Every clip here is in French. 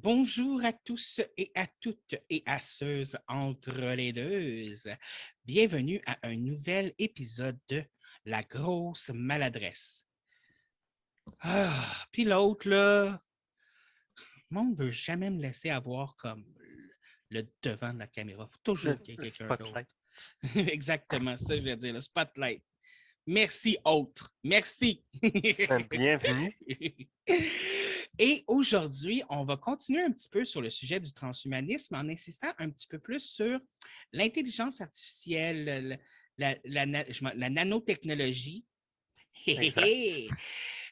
Bonjour à tous et à toutes et à ceux entre les deux. Bienvenue à un nouvel épisode de La grosse maladresse. Puis l'autre, là, le monde ne veut jamais me laisser avoir comme le devant de la caméra. Il faut toujours qu'il y ait Le quelqu'un d'autre. spotlight. Exactement, ça, je veux dire, le spotlight. Merci, autre. Merci. Bienvenue. Et aujourd'hui, on va continuer un petit peu sur le sujet du transhumanisme en insistant un petit peu plus sur l'intelligence artificielle, la nanotechnologie. Exact.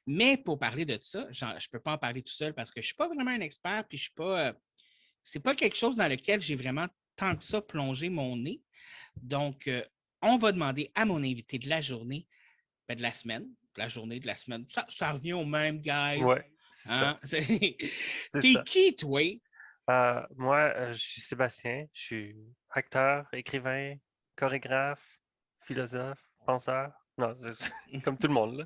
Mais pour parler de ça, je ne peux pas en parler tout seul parce que je ne suis pas vraiment un expert, puis je suis pas. C'est pas quelque chose dans lequel j'ai vraiment tant que ça plongé mon nez. Donc, on va demander à mon invité de la journée, de la semaine, de la journée, de la semaine. Ça revient au même, guys. Ouais, c'est ça. Hein? C'est T'es ça. qui, toi? Moi, je suis Sébastien. Je suis acteur, écrivain, chorégraphe, philosophe, penseur. Non, comme tout le monde, là.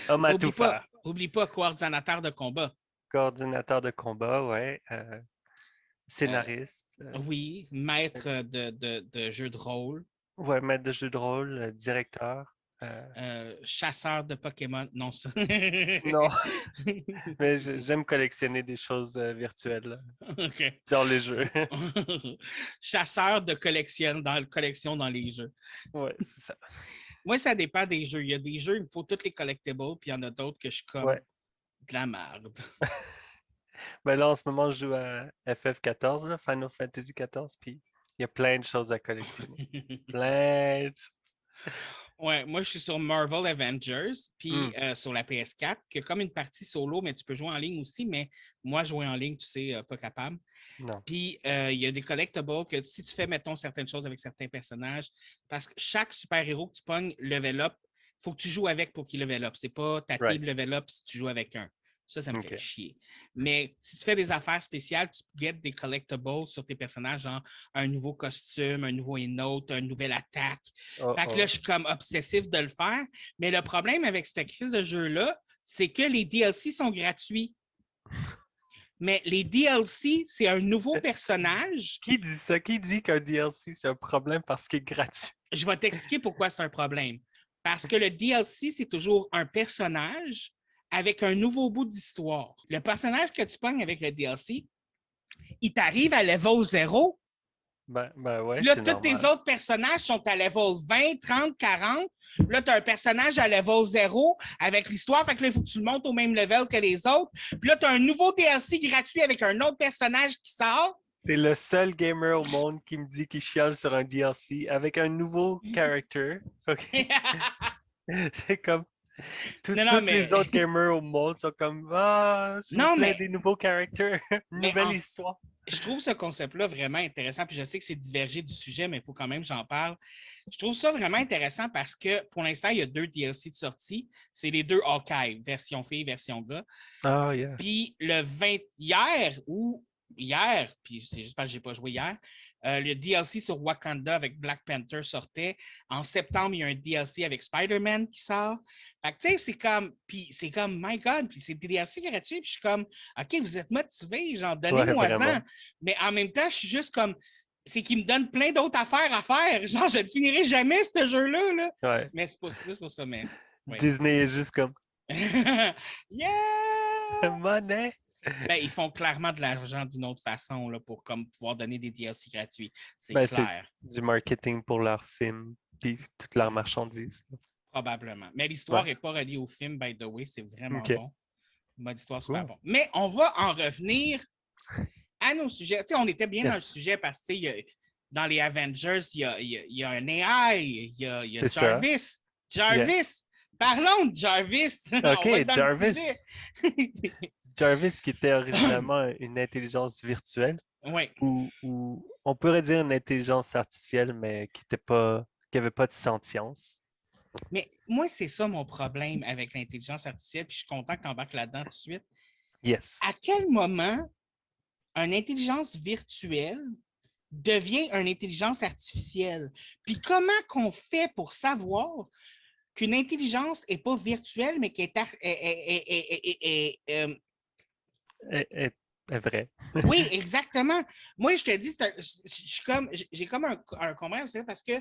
Homme à tout faire. Oublie pas, coordonnateur de combat. Coordinateur de combat, ouais. Euh, Scénariste. oui, maître de jeux de rôle. Ouais, maître de jeu de rôle, directeur. Chasseur de Pokémon. Non, ça. Non, mais j'aime collectionner des choses virtuelles là, OK. dans les jeux. Chasseur de collection dans les jeux. Ouais, c'est ça. Moi, ça dépend des jeux. Il y a des jeux, il me faut toutes les collectibles, puis il y en a d'autres que je suis comme Ouais. de la merde. Ben là, en ce moment, je joue à FF14, là, Final Fantasy 14, puis il y a plein de choses à collectionner. Plein de choses. Ouais, moi, je suis sur Marvel Avengers, puis Hmm, sur la PS4, qui est comme une partie solo, mais tu peux jouer en ligne aussi, mais moi, jouer en ligne, tu sais, pas capable. non. Puis, il y a des collectibles que si tu fais, mettons, certaines choses avec certains personnages, parce que chaque super-héros que tu pognes level up, il faut que tu joues avec pour qu'il level up. C'est pas ta Right. team level up si tu joues avec un. Ça me fait OK. chier. Mais si tu fais des affaires spéciales, tu get des collectibles sur tes personnages, genre un nouveau costume, un nouveau emote, une nouvelle attaque. Oh, Fait que là, oh. je suis comme obsessif de le faire. Mais le problème avec cette crise de jeu-là, c'est que les DLC sont gratuits. Mais les DLC, c'est un nouveau personnage. Qui dit ça? Qui dit qu'un DLC, c'est un problème parce qu'il est gratuit? Je vais t'expliquer pourquoi c'est un problème. Parce que le DLC, c'est toujours un personnage avec un nouveau bout d'histoire. Le personnage que tu pognes avec le DLC, il t'arrive à level 0. Ben ouais, Là, c'est tous tes normal. autres personnages sont à level 20, 30, 40. Là, tu as un personnage à level 0 avec l'histoire. Fait que là, il faut que tu le montes au même level que les autres. Puis là, tu as un nouveau DLC gratuit avec un autre personnage qui sort. T'es le seul gamer au monde qui me dit qu'il chiale sur un DLC avec un nouveau character. OK? C'est comme Non, non, tous les mais autres gamers au monde sont comme ah, s'il vous non, plaît, des nouveaux characters, une mais nouvelle histoire. je trouve ce concept-là vraiment intéressant. Puis je sais que c'est divergé du sujet, mais il faut quand même que j'en parle. Je trouve ça vraiment intéressant parce que pour l'instant, il y a 2 DLC de sortie. C'est les deux Hawkeye, version fille, version gars. Ah, yeah. Puis le 20 hier, puis c'est juste parce que je n'ai pas joué hier, le DLC sur Wakanda avec Black Panther sortait. En septembre, il y a un DLC avec Spider-Man qui sort. Fait que tu sais, c'est comme, my God, puis c'est des DLC gratuits, puis je suis comme, OK, vous êtes motivés, genre, Ouais, donnez-moi-en. vraiment. Mais en même temps, je suis juste comme, c'est qu'il me donne plein d'autres affaires à faire. Genre, je ne finirai jamais ce jeu-là, là. Ouais. Mais c'est pas plus pour ça, mais oui. Disney est juste comme Yeah! monnaie. Ben, ils font clairement de l'argent d'une autre façon là, pour comme, pouvoir donner des DLC gratuits. C'est Ben, c'est clair, du marketing pour leurs films puis toutes leurs marchandises. probablement. Mais Ouais. l'histoire n'est pas reliée au film, by the way. C'est vraiment OK. bon. Mode histoire super Cool. bon. Mais on va en revenir à nos sujets. Tu sais, on était bien dans le Yes. sujet parce que dans les Avengers, il y a un AI, il y a C'est ça. Jarvis. Yeah. Jarvis! Parlons de Jarvis! On va OK, être dans le Jarvis. sujet. Jarvis qui était originalement une intelligence virtuelle Oui. ou on pourrait dire une intelligence artificielle, mais qui avait pas de sentience. Mais moi, c'est ça mon problème avec l'intelligence artificielle, puis je suis content que tu embarques là-dedans tout de suite. Yes. À quel moment une intelligence virtuelle devient une intelligence artificielle? Puis comment qu'on fait pour savoir qu'une intelligence n'est pas virtuelle, mais qu'elle est, est vrai. Oui, exactement. Moi, je te dis, j'ai comme un combat avec ça parce que,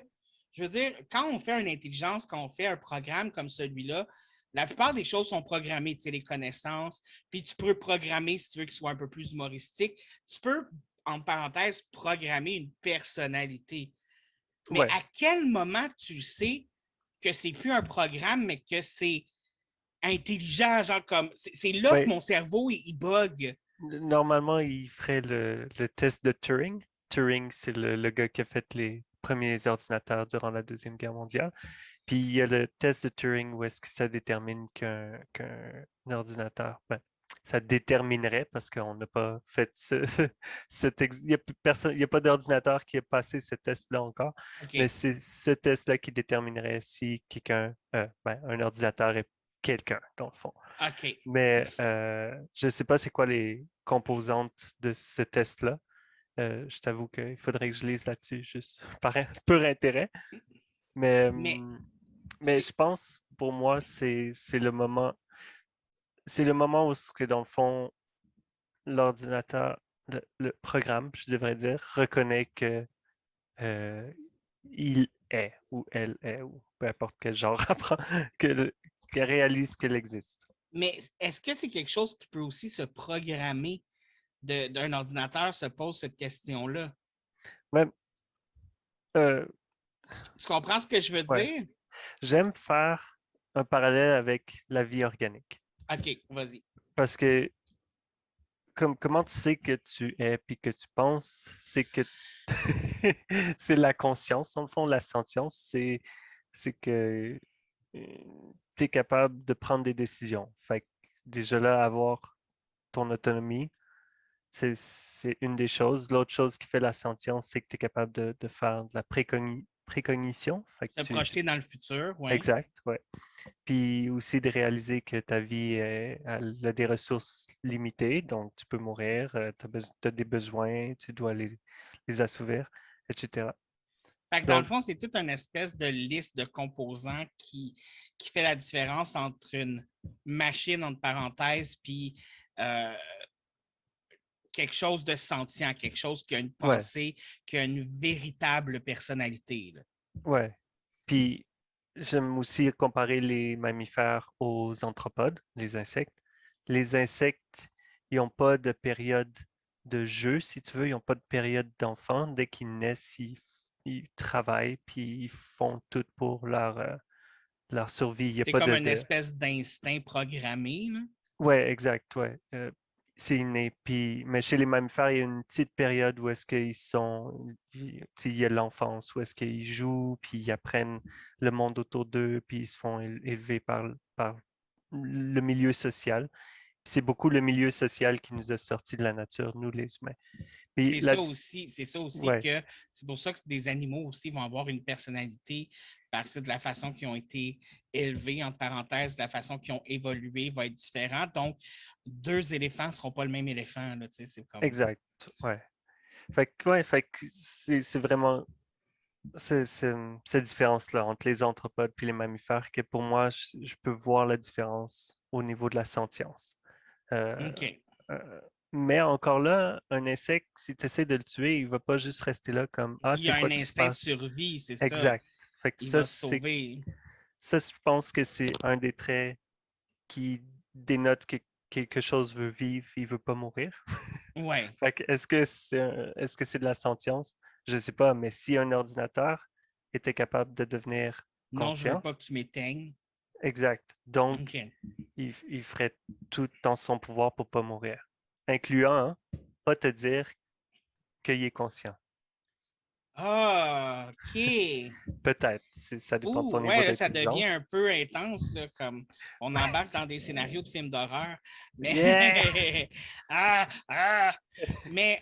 je veux dire, quand on fait une intelligence, quand on fait un programme comme celui-là, la plupart des choses sont programmées, tu sais, les connaissances, puis tu peux programmer, si tu veux qu'il soit un peu plus humoristique, tu peux, en parenthèse, programmer une personnalité. Mais Ouais, à quel moment tu sais que c'est plus un programme, mais que c'est intelligent, genre comme, c'est là que ouais. mon cerveau, il bug. Normalement, il ferait le test de Turing. Turing, c'est le gars qui a fait les premiers ordinateurs durant la Deuxième Guerre mondiale. Puis il y a le test de Turing où est-ce que ça détermine qu'un ordinateur, ben, ça déterminerait parce qu'on n'a pas fait il n'y a personne, il y a pas d'ordinateur qui a passé ce test-là encore, mais OK. c'est ce test-là qui déterminerait si un ordinateur est quelqu'un, dans le fond. OK. Mais je ne sais pas c'est quoi les composantes de ce test-là. Je t'avoue qu'il faudrait que je lise là-dessus, juste par pur intérêt. Mais, Mais mais c'est. je pense, pour moi, c'est le moment où, dans le fond, l'ordinateur, le programme, je devrais dire, reconnaît que euh, il est ou elle est, ou peu importe quel genre apprend, qu'elle réalise qu'elle existe. Mais est-ce que c'est quelque chose qui peut aussi se programmer d'un ordinateur se pose cette question-là? Même, euh, Tu comprends ce que je veux ouais, dire? j'aime faire un parallèle avec la vie organique. OK, vas-y. Parce que comment tu sais que tu es puis que tu penses, c'est que c'est la conscience, en fond, la sentience, c'est que tu es capable de prendre des décisions. Fait que déjà là, avoir ton autonomie, c'est une des choses. L'autre chose qui fait la sentience, c'est que tu es capable de faire de la précognition. Fait que Se projeter dans le futur, oui. exact, ouais. Puis aussi de réaliser que ta vie elle a des ressources limitées, donc tu peux mourir, tu as des besoins, tu dois les assouvir, etc. Fait que dans le Donc, fond, c'est toute une espèce de liste de composants qui fait la différence entre une machine, entre parenthèses, puis euh, quelque chose de sentient, quelque chose qui a une ouais, pensée, qui a une véritable personnalité, là. ouais. Puis j'aime aussi comparer les mammifères aux anthropodes, les insectes. Les insectes, ils n'ont pas de période de jeu, si tu veux, ils n'ont pas de période d'enfant. Dès qu'ils naissent, ils travaillent, puis ils font tout pour leur survie. Il n'y a C'est pas comme une espèce d'instinct programmé, là. Ouais, exact, ouais. C'est inné. Puis, mais chez les mammifères, il y a une petite période où est-ce qu'ils tu sais, il y a l'enfance, où est-ce qu'ils jouent, puis ils apprennent le monde autour d'eux, puis ils se font élever par le milieu social. Puis c'est beaucoup le milieu social qui nous a sortis de la nature, nous les humains. Puis C'est ça aussi ouais, que c'est pour ça que des animaux aussi vont avoir une personnalité parce que de la façon qu'ils ont été élevés, entre parenthèses, de la façon qu'ils ont évolué va être différente. Donc, deux éléphants ne seront pas le même éléphant, là, tu sais, c'est comme. exact, ouais. Fait que c'est vraiment cette différence-là entre les anthropodes et les mammifères que pour moi, je peux voir la différence au niveau de la sentience. Euh, OK. euh, mais encore là, un insecte, si tu essaies de le tuer, il ne va pas juste rester là comme Ah, Il y c'est a quoi un qui se instinct de passe? survie, c'est ça. Exact. Fait que Il va se sauver. ça, je pense que c'est un des traits qui dénote que quelque chose veut vivre, il veut pas mourir. Ouais. Fait que est-ce que c'est de la sentience? Je ne sais pas, mais si un ordinateur était capable de devenir Non, je veux conscient, pas que tu m'éteignes. exact. Donc, OK. il ferait tout dans son pouvoir pour pas mourir, incluant pas te dire qu'il est conscient. Ah, OK. Peut-être, ça dépend de son Ouh, niveau ouais, là, ça devient un d'intelligence. peu intense, là, comme on embarque dans des scénarios de films d'horreur. Yeah! Mais, ah, ah, mais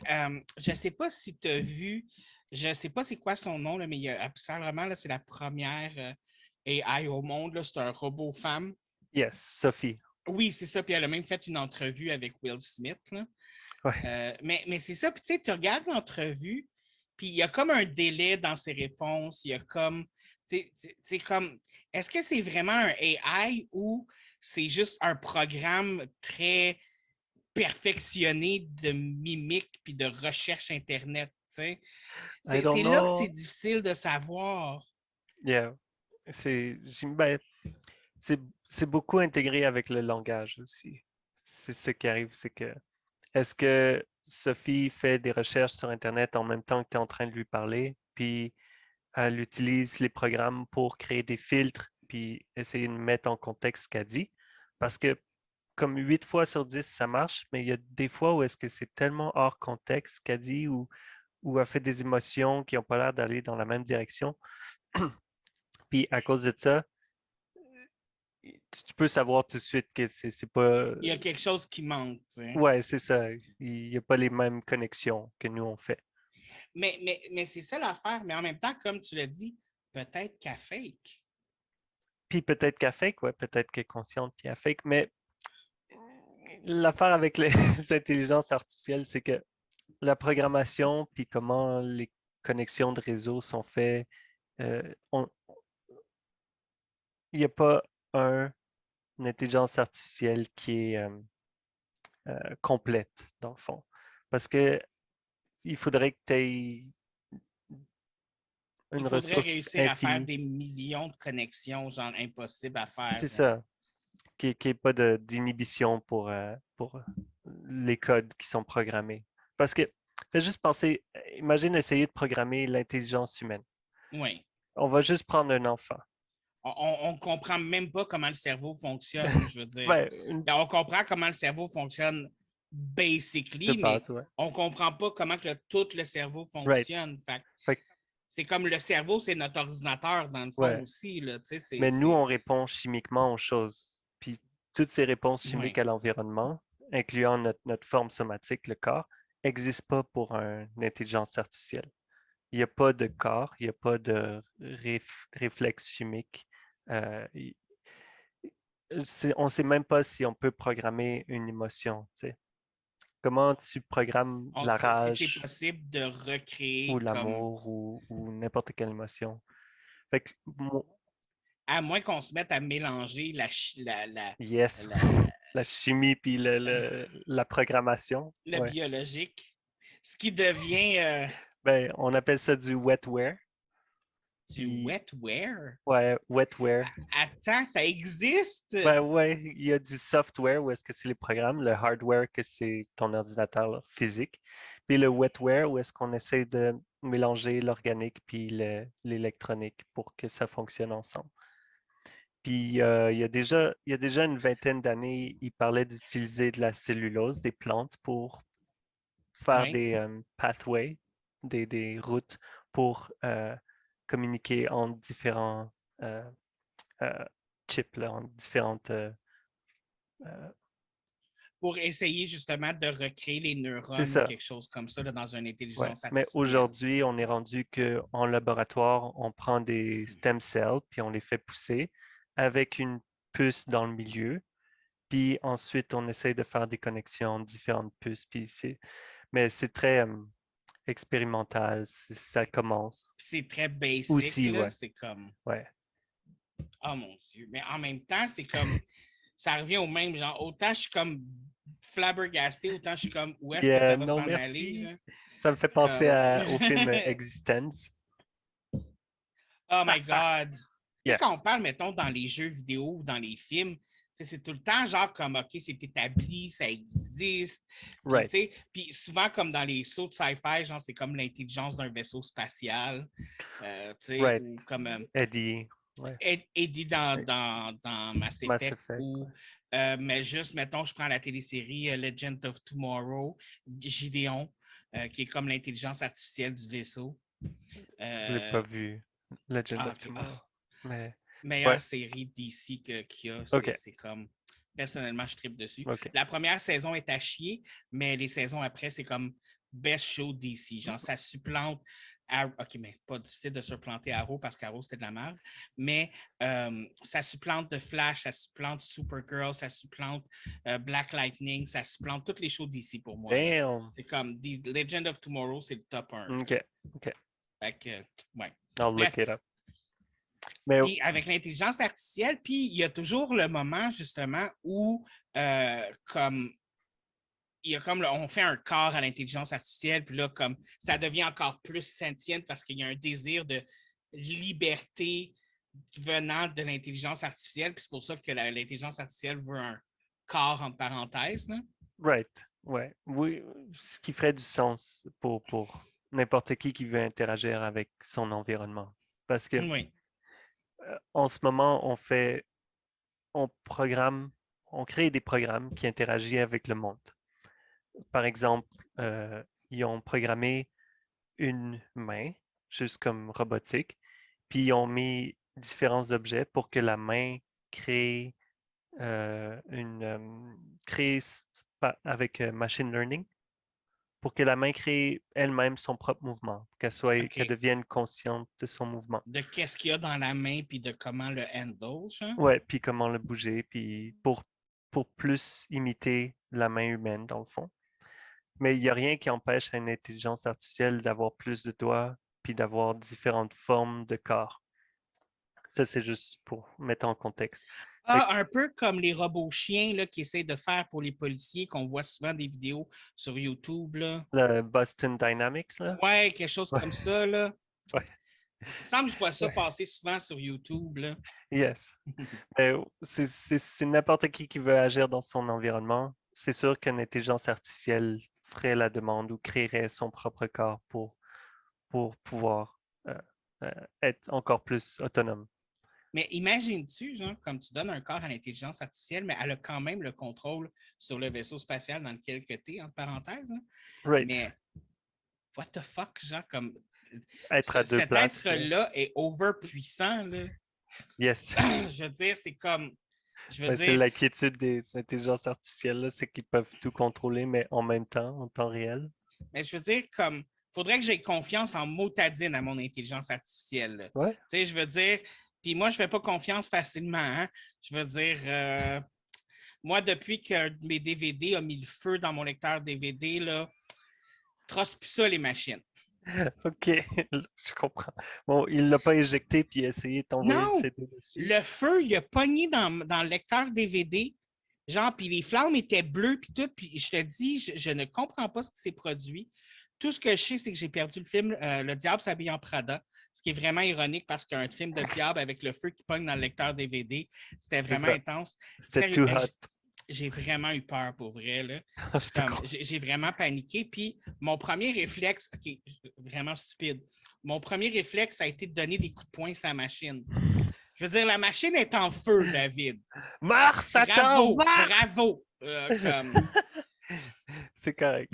je sais pas si tu as vu, je sais pas c'est quoi son nom, là, mais il y a, vraiment, là, c'est la première AI au monde, là, c'est un robot femme. Yes, Sophie. Oui, c'est ça, puis elle a même fait une entrevue avec Will Smith, là. Ouais, Mais c'est ça, puis tu sais, tu regardes l'entrevue, puis il y a comme un délai dans ses réponses, il y a comme, c'est comme, est-ce que c'est vraiment un AI ou c'est juste un programme très perfectionné de mimique puis de recherche Internet, tu sais. I don't C'est là que c'est know. difficile de savoir. Yeah. Ben, c'est beaucoup intégré avec le langage aussi. C'est ce qui arrive, c'est que est-ce que Sophie fait des recherches sur Internet en même temps que tu es en train de lui parler, puis elle utilise les programmes pour créer des filtres, puis essayer de mettre en contexte ce qu'elle dit? Parce que comme 8 fois sur 10, ça marche, mais il y a des fois où est-ce que c'est tellement hors contexte ce qu'elle dit ou elle fait des émotions qui n'ont pas l'air d'aller dans la même direction. Puis à cause de ça, tu peux savoir tout de suite que c'est pas. Il y a quelque chose qui manque, tu sais. Ouais, c'est ça. Il n'y a pas les mêmes connexions que nous on fait. Mais c'est ça l'affaire. Mais en même temps, comme tu l'as dit, peut-être qu'elle fake. Puis peut-être qu'elle fake, ouais, peut-être qu'elle est consciente puis elle fake, mais l'affaire avec les intelligences artificielles, c'est que la programmation puis comment les connexions de réseau sont faites, euh, on- il n'y a pas une intelligence artificielle qui est complète, dans le fond. Parce que il faudrait que tu aies Il une faudrait ressource réussir à faire infinie. des millions de connexions, genre impossible à faire. C'est ça, qui n'ait pas d'inhibition pour les codes qui sont programmés. Parce que, fais juste penser, imagine essayer de programmer l'intelligence humaine. Oui. On va juste prendre un enfant. On ne comprend même pas comment le cerveau fonctionne, je veux dire. Ben, On comprend comment le cerveau fonctionne de basically, mais base, ouais. on ne comprend pas comment que tout le cerveau Right. fonctionne. Fait que, C'est comme le cerveau, c'est notre ordinateur dans le fond ouais. aussi. Là, Mais nous, on répond chimiquement aux choses. Puis toutes ces réponses chimiques Oui. à l'environnement, incluant notre forme somatique, le corps, n'existent pas pour une intelligence artificielle. Il n'y a pas de corps, il n'y a pas de réflexe chimique. Euh, il- on ne sait même pas si on peut programmer une émotion. Tu sais. Comment tu programmes On la sait si c'est rage possible de ou recréer comme. l'amour ou n'importe quelle émotion. Fait que, À moins qu'on se mette à mélanger yes, la, la chimie puis la programmation. le Ouais. biologique, ce qui devient Ben, on appelle ça du wetware. du Puis, wetware. ouais, wetware. Attends, ça existe? Ben ouais, il y a du software où est-ce que c'est les programmes, le hardware que c'est ton ordinateur là, physique, puis le wetware où est-ce qu'on essaie de mélanger l'organique puis l'électronique pour que ça fonctionne ensemble. Puis il y a déjà une vingtaine d'années, il parlait d'utiliser de la cellulose, des plantes pour faire Oui. des pathways, des routes pour communiquer en différents euh, euh, chips, là, en différentes euh, Pour essayer justement de recréer les c'est neurones ou ça, quelque chose comme ça là, dans une ouais. intelligence Mais artificielle. aujourd'hui, on est rendu qu'en laboratoire, on prend des stem cells, puis on les fait pousser avec une puce dans le milieu, puis ensuite, on essaie de faire des connexions entre différentes puces, mais c'est très expérimental, ça commence. Puis c'est très basic, Aussi, là. ouais, C'est comme, ouais. oh mon Dieu. Mais en même temps, c'est comme, ça revient au même genre. Autant je suis comme flabbergasté, autant je suis comme, où est-ce que ça va Non, s'en aller, merci. là? Ça me fait penser Comme, au film Existence. oh my God. Tu sais, Yeah, quand on parle, mettons, dans les jeux vidéo ou dans les films, c'est tout le temps genre comme, OK, c'est établi, ça existe. Puis, right, tu sais, puis souvent, comme dans les sauts de sci-fi, genre, c'est comme l'intelligence d'un vaisseau spatial, tu sais, right. ou comme Eddie, ouais. Eddie dans Mass Mass Effect, Effect, ou, ouais. mais juste, mettons, je prends la télésérie Legend of Tomorrow, Gideon, qui est comme l'intelligence artificielle du vaisseau. Je l'ai pas Euh, vu, Legend of OK. Tomorrow. Mais, ouais, Meilleure série d'ici qu'il y a, ok, c'est comme. Personnellement, je tripe dessus. ok. La première saison est à chier, mais les saisons après, c'est comme best show d'ici. Genre, ça supplante. OK, mais pas difficile de supplanter Arrow parce qu'Arrow, c'était de la merde. Mais ça supplante The Flash, ça supplante Supergirl, ça supplante Black Lightning, ça supplante toutes les shows d'ici pour moi. Damn. C'est comme The Legend of Tomorrow, c'est le top 1. Ok, ok. Fait que, ouais. I'll Bref, look it up. Mais, puis avec l'intelligence artificielle, puis il y a toujours le moment justement où, comme il y a comme on fait un corps à l'intelligence artificielle, puis là, comme ça devient encore plus sentiente parce qu'il y a un désir de liberté venant de l'intelligence artificielle, puis c'est pour ça que l'intelligence artificielle veut un corps entre parenthèses. Là. Right. Ouais. Oui, ce qui ferait du sens pour n'importe qui veut interagir avec son environnement. Parce que Oui. en ce moment, on programme, on crée des programmes qui interagissent avec le monde. Par exemple, ils ont programmé une main, juste comme robotique, puis ils ont mis différents objets pour que la main crée crée avec machine learning, pour que la main crée elle-même son propre mouvement, qu'elle OK. devienne consciente de son mouvement. De qu'est-ce qu'il y a dans la main, puis de comment le handle, genre. Ouais, puis comment le bouger, puis pour plus imiter la main humaine, dans le fond. Mais il n'y a rien qui empêche à une intelligence artificielle d'avoir plus de doigts, puis d'avoir différentes formes de corps. Ça, c'est juste pour mettre en contexte. Fait Ah, un peu comme les robots chiens là, qui essayent de faire pour les policiers, qu'on voit souvent des vidéos sur YouTube. Là. le Boston Dynamics, là. Ouais, quelque chose Ouais, comme ça. Là. ouais, Il me semble que je vois ça ouais. passer souvent sur YouTube. Là. Yes. C'est n'importe qui veut agir dans son environnement. C'est sûr qu'une intelligence artificielle ferait la demande ou créerait son propre corps pour pouvoir euh, euh, être encore plus autonome. Mais imagines-tu, genre, comme tu donnes un corps à l'intelligence artificielle, mais elle a quand même le contrôle sur le vaisseau spatial dans lequel tu es, entre parenthèses. Là. Right. Mais what the fuck, genre, comme Être à deux cet places. être-là est overpuissant. Là. Yes. Je veux dire, c'est comme. Je veux Ben, c'est dire, l'inquiétude des intelligences artificielles, là, c'est qu'ils peuvent tout contrôler, mais en même temps, en temps réel. mais je veux dire, comme. Faudrait que j'aie confiance en motadine à mon intelligence artificielle. Là. Ouais. Tu sais, je veux dire. Puis moi, je ne fais pas confiance facilement. Hein? Je veux dire. Moi, depuis que mes DVD a mis le feu dans mon lecteur DVD, là, trosse plus ça les machines. OK, je comprends. Bon, il l'a pas éjecté puis essayé de t'envoyer le Non! CD dessus. Le feu, il a pogné dans le lecteur DVD. Genre, puis les flammes étaient bleues, puis tout. Puis je te dis, je ne comprends pas ce qui s'est produit. Tout ce que je sais, c'est que j'ai perdu le film Le Diable s'habille en Prada, ce qui est vraiment ironique parce qu'un film de diable avec le feu qui pogne dans le lecteur DVD, c'était C'est vraiment ça. intense. C'était Sérieux, too hot. j'ai vraiment eu peur pour vrai. Là. Je te Comme, crois. j'ai vraiment paniqué. Puis mon premier réflexe, OK, vraiment stupide, mon premier réflexe a été de donner des coups de poing sur la machine. Je veux dire, la machine est en feu, David. Mars, Satan, Bravo, Mars! bravo. C'est correct.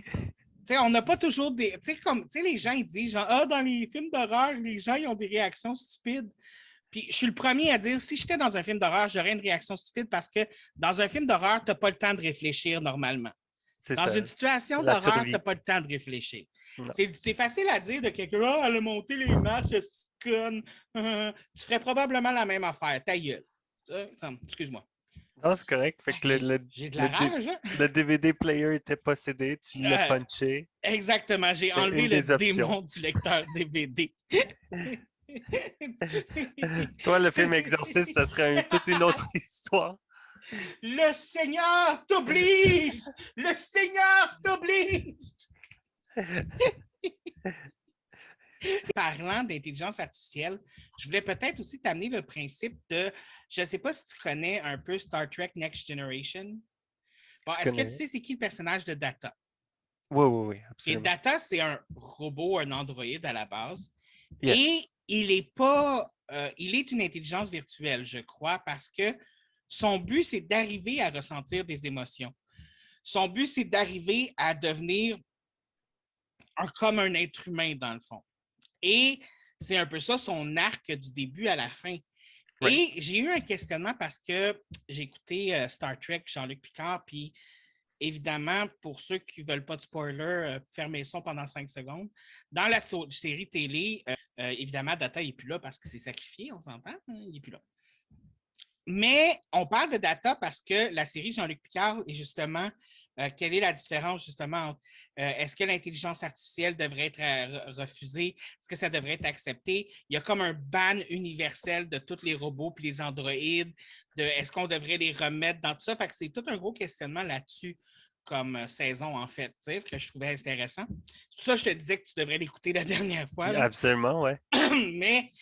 On n'a pas toujours des. Les gens ils disent genre, ah, dans les films d'horreur, les gens ils ont des réactions stupides. Puis je suis le premier à dire, si j'étais dans un film d'horreur, j'aurais une réaction stupide parce que dans un film d'horreur, tu n'as pas le temps de réfléchir normalement. C'est Dans ça. une situation La d'horreur, tu survie. n'as pas le temps de réfléchir. Non. C'est facile à dire de quelqu'un, ah, elle a monté les marches, cette conne. Tu ferais probablement la même affaire, ta gueule. Excuse-moi. Non, c'est correct. Fait que J'ai de la rage, hein? le DVD player était possédé, tu l'as punché. Exactement, j'ai C'est enlevé une le des options. démon du lecteur DVD. Toi, le film Exorciste, ça serait toute une autre histoire. Le Seigneur t'oblige! Le Seigneur t'oblige! Parlant d'intelligence artificielle, je voulais peut-être aussi t'amener le principe de, je ne sais pas si tu connais un peu Star Trek Next Generation. Bon, est-ce que tu sais c'est qui le personnage de Data? Oui, oui, oui, Et absolument. Data, c'est un robot, un androïde à la base. Yes. Et il est pas, il est une intelligence virtuelle, je crois, parce que son but, c'est d'arriver à ressentir des émotions. Son but, c'est d'arriver à devenir comme un être humain, dans le fond. Et c'est un peu ça son arc du début à la fin. Right. Et j'ai eu un questionnement parce que j'ai écouté Star Trek, Jean-Luc Picard, puis évidemment, pour ceux qui ne veulent pas de spoiler, fermez le son pendant 5 secondes. Dans la série télé, évidemment, Data n'est plus là parce qu'il s'est sacrifié, on s'entend, hein, il n'est plus là. Mais on parle de Data parce que la série Jean-Luc Picard est justement, quelle est la différence justement entre est-ce que l'intelligence artificielle devrait être refusée? Est-ce que ça devrait être accepté? Il y a comme un ban universel de tous les robots et les androïdes. Est-ce qu'on devrait les remettre dans tout ça? Fait que c'est tout un gros questionnement là-dessus. comme saison, en fait, que je trouvais intéressant. C'est pour ça que je te disais que tu devrais l'écouter la dernière fois. Là. Absolument, ouais. Mais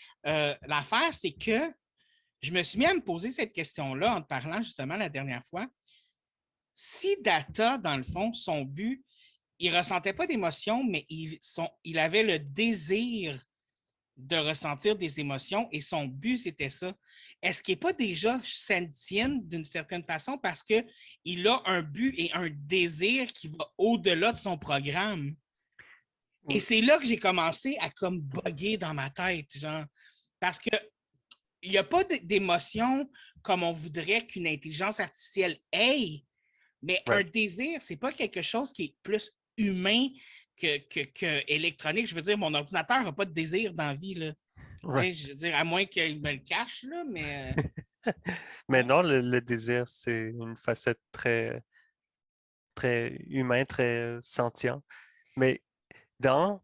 l'affaire, c'est que je me suis mis à me poser cette question-là en te parlant justement la dernière fois. Si Data, dans le fond, son but, il ne ressentait pas d'émotions, mais il avait le désir de ressentir des émotions et son but, c'était ça. Est-ce qu'il n'est pas déjà sentient d'une certaine façon parce qu'il a un but et un désir qui va au-delà de son programme? Et c'est là que j'ai commencé à comme bugger dans ma tête, genre, parce que il n'y a pas d'émotion comme on voudrait qu'une intelligence artificielle ait, mais un désir, c'est pas quelque chose qui est plus humain que électronique. Je veux dire, mon ordinateur n'a pas de désir dans la vie, là. Ouais. Je veux dire, à moins qu'il me le cache, là, mais. Mais non, le désir, c'est une facette très, très humain, très sentient. Mais dans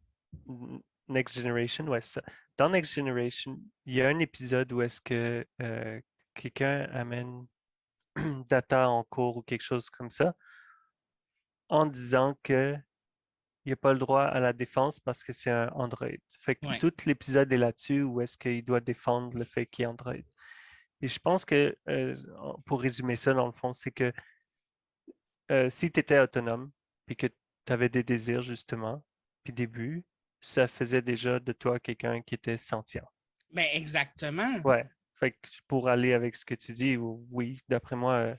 Next Generation, ouais, ça. Dans Next Generation, il y a un épisode où est-ce que quelqu'un amène Data en cours ou quelque chose comme ça, en disant que il n'a pas le droit à la défense parce que c'est un Android. Fait que Ouais. tout l'épisode est là-dessus où est-ce qu'il doit défendre le fait qu'il est Android. Et je pense que, pour résumer ça, dans le fond, c'est que si tu étais autonome, puis que tu avais des désirs, justement, puis des buts, ça faisait déjà de toi quelqu'un qui était sentient. Mais exactement. Ouais. Fait que pour aller avec ce que tu dis, oui, d'après moi,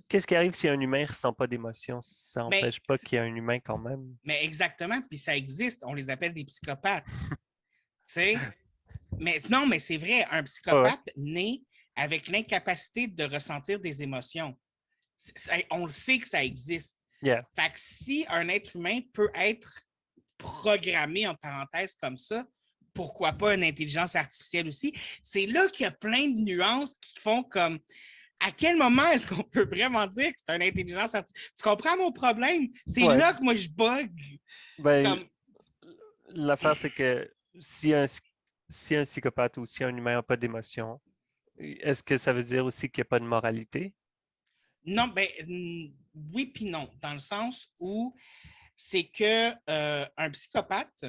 qu'est-ce qui arrive si un humain ne ressent pas d'émotion? Ça Mais, n'empêche pas qu'il y a un humain quand même. mais exactement. Puis ça existe. On les appelle des psychopathes. Tu sais? Mais non, mais c'est vrai, un Ouais, ouais. psychopathe naît avec l'incapacité de ressentir des émotions. On le sait que ça existe. Yeah. Fait que si un être humain peut être programmé, en parenthèse, comme ça, pourquoi pas une intelligence artificielle aussi? C'est là qu'il y a plein de nuances qui font comme à quel moment est-ce qu'on peut vraiment dire que c'est une intelligence artificielle? Tu comprends mon problème? C'est Ouais. là que moi je bug. Ben, Comme, l'affaire, c'est que si un psychopathe ou si un humain n'a pas d'émotion, est-ce que ça veut dire aussi qu'il n'y a pas de moralité? non, ben, oui puis non, dans le sens où c'est que un psychopathe,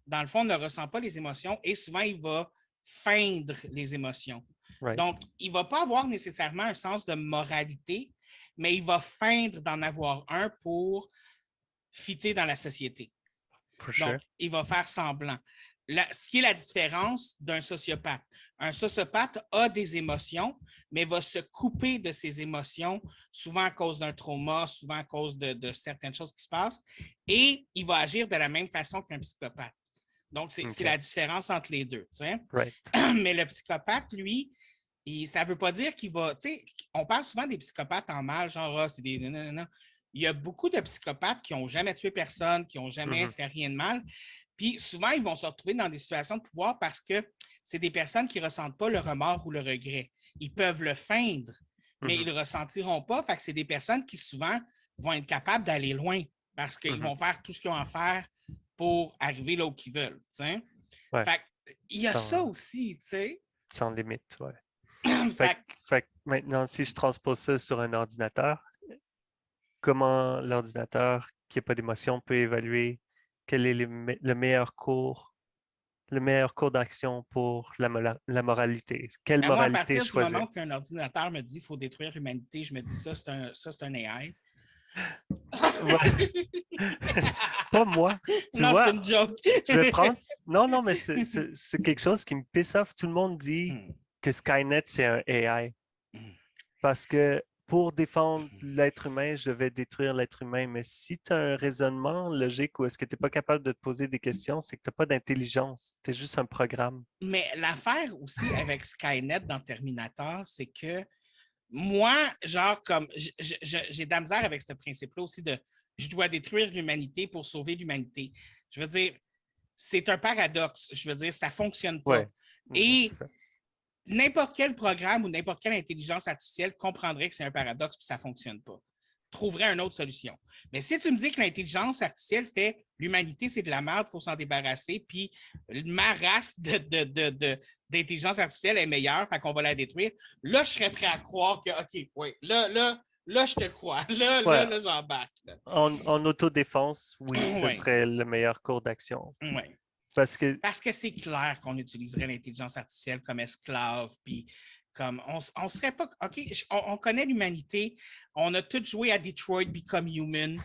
dans le fond, ne ressent pas les émotions et souvent, il va feindre les émotions. Right. Donc, il ne va pas avoir nécessairement un sens de moralité, mais il va feindre d'en avoir un pour fitter dans la société. For Donc, sure. il va faire semblant. Ce qui est la différence d'un sociopathe. Un sociopathe a des émotions, mais va se couper de ses émotions, souvent à cause d'un trauma, souvent à cause de certaines choses qui se passent, et il va agir de la même façon qu'un psychopathe. Donc, c'est OK. la différence entre les deux. Right. Mais le psychopathe, lui, ça ne veut pas dire qu'il va. On parle souvent des psychopathes en mal, genre, c'est des. Non. Il y a beaucoup de psychopathes qui n'ont jamais tué personne, qui n'ont jamais fait rien de mal. Puis souvent, ils vont se retrouver dans des situations de pouvoir parce que c'est des personnes qui ne ressentent pas le remords ou le regret. Ils peuvent le feindre, mais ils ne le ressentiront pas. Fait que c'est des personnes qui souvent vont être capables d'aller loin parce qu'ils vont faire tout ce qu'ils ont à faire pour arriver là où ils veulent. T'sais. Ouais. Fait il y a ça aussi, tu sais. Sans limite, ouais. Fait Fait que maintenant, si je transpose ça sur un ordinateur, comment l'ordinateur qui n'a pas d'émotion peut évaluer quel est le meilleur cours d'action pour la moralité? Quelle moi, à moralité partir du choisir? moment où un ordinateur me dit qu'il faut détruire l'humanité, je me dis ça, c'est un AI. Ouais. Pas moi. Tu Non, c'est vois, une joke. je vais prendre. Non, non, mais c'est quelque chose qui me pisse off. Tout le monde dit que Skynet, c'est un AI. Parce que pour défendre l'être humain, je vais détruire l'être humain. Mais si tu as un raisonnement logique ou est-ce que tu n'es pas capable de te poser des questions, c'est que tu n'as pas d'intelligence. Tu es juste un programme. Mais l'affaire aussi avec Skynet dans Terminator, c'est que moi, genre, comme j'ai de la misère avec ce principe-là aussi de je dois détruire l'humanité pour sauver l'humanité. Je veux dire, c'est un paradoxe. Je veux dire, ça ne fonctionne pas. Ouais. Et n'importe quel programme ou n'importe quelle intelligence artificielle comprendrait que c'est un paradoxe et que ça ne fonctionne pas. Trouverait une autre solution. Mais si tu me dis que l'intelligence artificielle fait l'humanité, c'est de la merde, il faut s'en débarrasser, puis ma race d'intelligence artificielle est meilleure, fait qu'on va la détruire, là, je serais prêt à croire que, OK, oui, là, Là, je te crois. Là, Ouais, j'embarque. Là. en autodéfense, oui, ce Oui, serait le meilleur cours d'action. oui. Parce que, Parce que c'est clair qu'on utiliserait l'intelligence artificielle comme esclave, puis comme on serait pas. OK, on connaît l'humanité, on a tous joué à Detroit Become Human.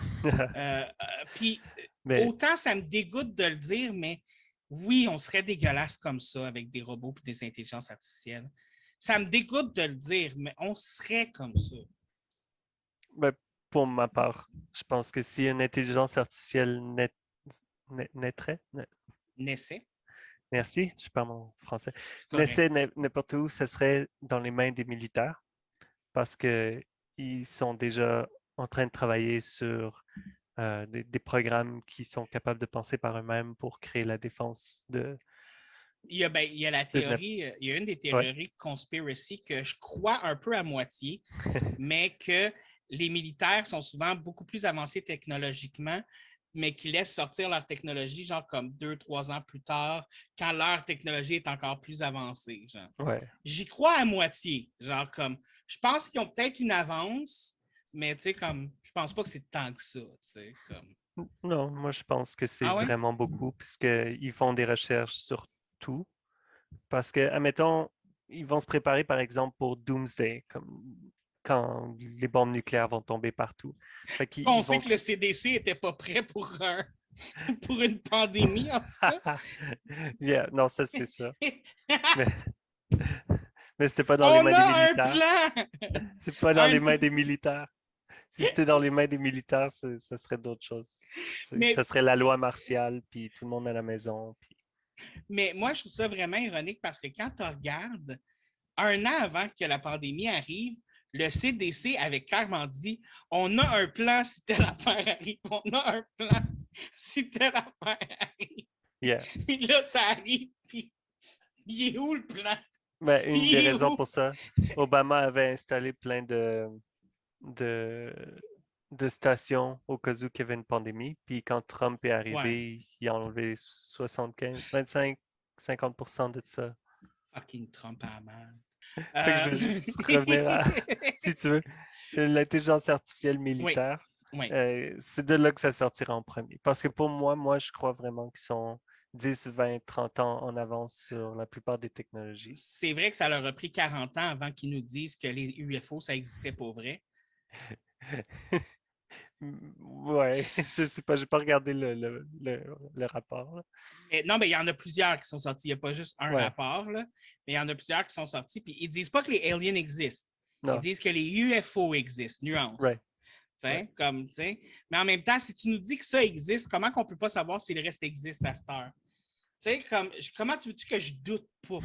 Puis mais, autant ça me dégoûte de le dire, mais oui, on serait dégueulasse comme ça avec des robots et des intelligences artificielles. Ça me dégoûte de le dire, mais on serait comme ça. mais pour ma part, je pense que si une intelligence artificielle naîtrait, Naissait, merci, je parle mon français, c'est correct. naissait n'importe où, ce serait dans les mains des militaires parce qu'ils sont déjà en train de travailler sur des programmes qui sont capables de penser par eux-mêmes pour créer la défense Il y a la de théorie, il y a une des ouais. théories conspiracy que je crois un peu à moitié, mais que les militaires sont souvent beaucoup plus avancés technologiquement, mais qui laissent sortir leur technologie, genre comme 2, 3 ans plus tard, quand leur technologie est encore plus avancée. Genre. Ouais. J'y crois à moitié. Genre comme, je pense qu'ils ont peut-être une avance, mais tu sais, comme, je pense pas que c'est tant que ça. Tu sais, comme... Non, moi je pense que c'est Ah ouais? vraiment beaucoup puisqu'ils font des recherches sur tout. Parce que, admettons, ils vont se préparer par exemple pour Doomsday, comme quand les bombes nucléaires vont tomber partout. Fait qu'ils On ils sait vont que le CDC n'était pas prêt pour, pour une pandémie, en tout cas. Yeah, non, ça c'est sûr. Mais, mais c'était pas dans les On mains des a un militaires. plan! C'est pas dans Un... les mains des militaires. Si c'était dans les mains des militaires, ça serait d'autres choses. Ça Mais, serait la loi martiale, puis tout le monde à la maison. Puis... mais moi, je trouve ça vraiment ironique parce que quand tu regardes, un an avant que la pandémie arrive, le CDC avait clairement dit on a un plan si telle affaire arrive. On a un plan si telle affaire arrive. Yeah. Puis là, ça arrive, puis il est où le plan? Mais une des Il est raisons où? pour ça, Obama avait installé plein de, de stations au cas où il y avait une pandémie. Puis quand Trump est Ouais, arrivé, il a enlevé 75, 25, 50% de ça. fucking Trump à la merde. Fait que je vais juste revenir à, si tu veux, l'intelligence artificielle oui, militaire. oui. C'est de là que ça sortira en premier. Parce que pour moi, je crois vraiment qu'ils sont 10, 20, 30 ans en avance sur la plupart des technologies. C'est vrai que ça leur a pris 40 ans avant qu'ils nous disent que les UFO, ça existait pour vrai. Ouais, je sais pas, j'ai pas regardé le rapport. Là. Mais, non, mais il y en a plusieurs qui sont sortis. Il n'y a pas juste un Ouais, rapport, là, mais il y en a plusieurs qui sont sortis. Puis ils disent pas que les aliens existent. Ils non, disent que les UFO existent. right, Nuance. ouais. Comme, mais en même temps, si tu nous dis que ça existe, comment qu'on peut pas savoir si le reste existe à cette heure? Comme, comment tu veux-tu que je doute pas?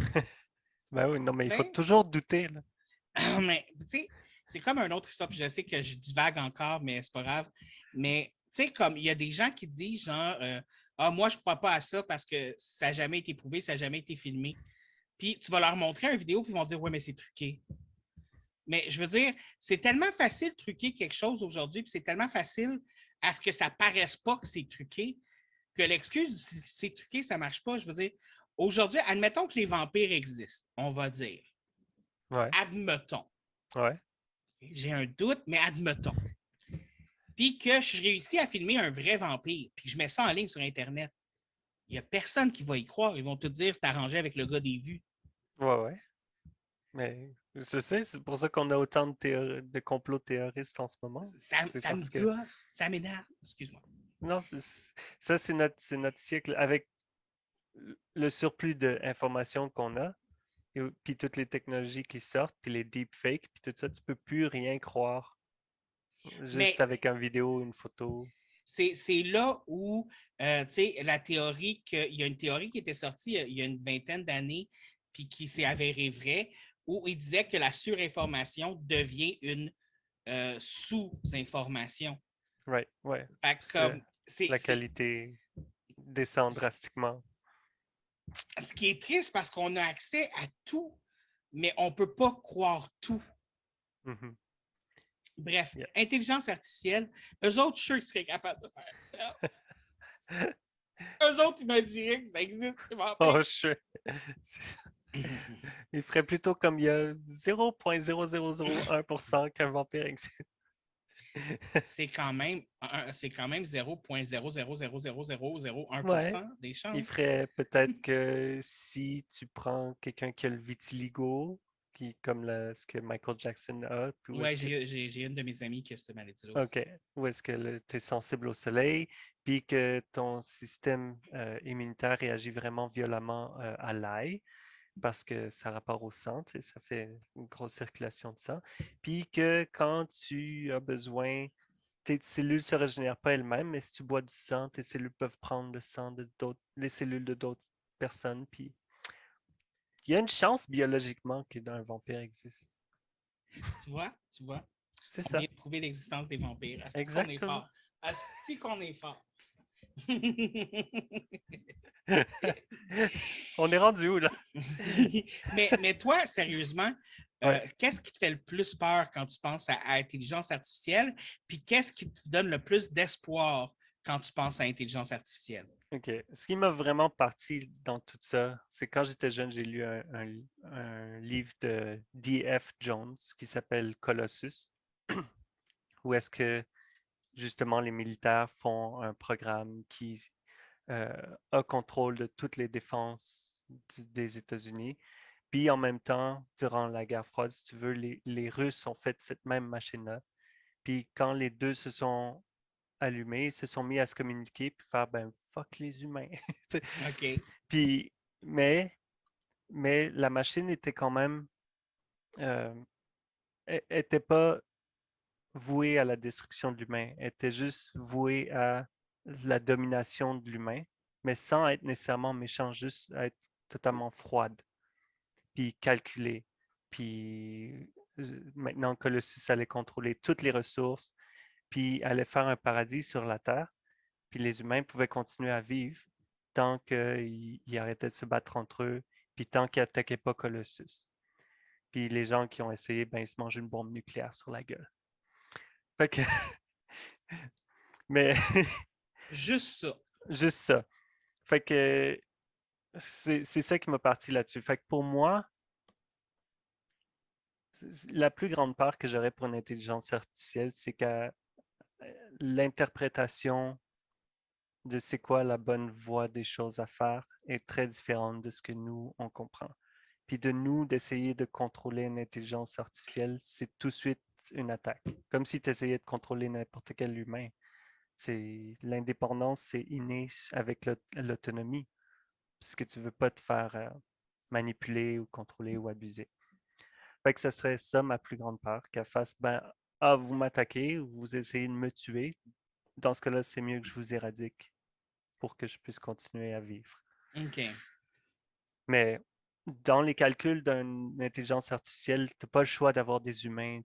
Ben oui, non, mais il faut T'sais? toujours douter, là. Mais, tu sais, c'est comme une autre histoire, puis je sais que je divague encore, mais c'est pas grave. Mais, tu sais, comme il y a des gens qui disent, genre, ah, moi, je crois pas à ça parce que ça n'a jamais été prouvé, ça n'a jamais été filmé. Puis tu vas leur montrer une vidéo, puis ils vont dire, ouais, mais c'est truqué. Mais je veux dire, c'est tellement facile de truquer quelque chose aujourd'hui, puis c'est tellement facile à ce que ça paraisse pas que c'est truqué, que l'excuse c'est truqué, ça marche pas. Je veux dire, aujourd'hui, admettons que les vampires existent, on va dire. Ouais, Admettons. ouais. J'ai un doute, mais admettons. Puis que je réussis à filmer un vrai vampire, puis que je mets ça en ligne sur Internet. Il n'y a personne qui va y croire. Ils vont te dire c'est arrangé avec le gars des vues. Ouais, ouais. Mais je sais, c'est pour ça qu'on a autant de complots théoristes en ce moment. C'est Ça me parce que gosse, ça m'énerve. Excuse-moi. non, ça c'est notre siècle avec le surplus d'informations qu'on a, puis toutes les technologies qui sortent, puis les deepfakes, puis tout ça, tu peux plus rien croire Mais juste avec une vidéo, une photo. c'est là où, tu sais, la théorie, il y a une théorie qui était sortie il y a une vingtaine d'années, puis qui s'est avérée vraie, où il disait que la surinformation devient une sous-information. Right, ouais. Fait que Parce que comme, la qualité descend drastiquement. ce qui est triste parce qu'on a accès à tout, mais on ne peut pas croire tout. Mhm. Bref, Yeah. intelligence artificielle, eux autres, je suis sûr qu'ils seraient capables de faire ça. Eux autres, ils me diraient que ça existe, les Oh, vampires. c'est ça. Il ferait plutôt comme il y a 0,0001% qu'un vampire existe. c'est quand même 0,0000001% Ouais, des il chances. ferait peut-être que si tu prends quelqu'un qui a le vitiligo, qui comme ce que Michael Jackson a, puis où Ouais, est-ce que j'ai une de mes amies qui a cette maladie-là OK, aussi. où est-ce que tu es sensible au soleil, puis que ton système immunitaire réagit vraiment violemment à l'ail, parce que ça rapporte au sang, tu sais, ça fait une grosse circulation de sang. Puis que quand tu as besoin, tes cellules ne se régénèrent pas elles-mêmes, mais si tu bois du sang, tes cellules peuvent prendre le sang de d'autres, les cellules de d'autres personnes. Puis il y a une chance biologiquement qu'un vampire existe. Tu vois, C'est on ça, vient de prouver l'existence des vampires. Asti qu'on est exactement. fort. Asti qu'on est fort. On est rendu où là? Mais toi, sérieusement, Ouais. qu'est-ce qui te fait le plus peur quand tu penses à intelligence artificielle? Puis qu'est-ce qui te donne le plus d'espoir quand tu penses à intelligence artificielle? OK. Ce qui m'a vraiment parti dans tout ça, c'est quand j'étais jeune, j'ai lu un livre de D.F. Jones qui s'appelle Colossus, où est-ce que justement les militaires font un programme qui euh, a contrôle de toutes les défenses des États-Unis. Puis en même temps, durant la guerre froide, si tu veux, les Russes ont fait cette même machine-là. Puis quand les deux se sont allumés, ils se sont mis à se communiquer puis faire ben fuck les humains. OK. Puis mais mais la machine était quand même euh, était pas vouée à la destruction de l'humain, elle était juste vouée à la domination de l'humain, mais sans être nécessairement méchant, juste à être totalement froide, puis calculée. Puis maintenant Colossus allait contrôler toutes les ressources, puis allait faire un paradis sur la Terre, puis les humains pouvaient continuer à vivre tant qu'ils arrêtaient de se battre entre eux, puis tant qu'ils n'attaquaient pas Colossus. Puis les gens qui ont essayé, ben, ils se mangent une bombe nucléaire sur la gueule. Fait que, mais Juste ça. juste ça. Fait que c'est ça qui m'a parti là-dessus. Fait que pour moi, la plus grande part que j'aurais pour une intelligence artificielle, c'est que l'interprétation de c'est quoi la bonne voie des choses à faire est très différente de ce que nous, on comprend. Puis de nous, d'essayer de contrôler une intelligence artificielle, c'est tout de suite une attaque. Comme si tu essayais de contrôler n'importe quel humain. C'est l'indépendance, c'est inné avec l'autonomie, puisque tu ne veux pas te faire manipuler ou contrôler ou abuser. Fait que ce serait ça ma plus grande peur, qu'elle fasse, ben, ah, vous m'attaquez, vous essayez de me tuer. Dans ce cas-là, c'est mieux que je vous éradique pour que je puisse continuer à vivre. OK. Mais dans les calculs d'une intelligence artificielle, tu n'as pas le choix d'avoir des humains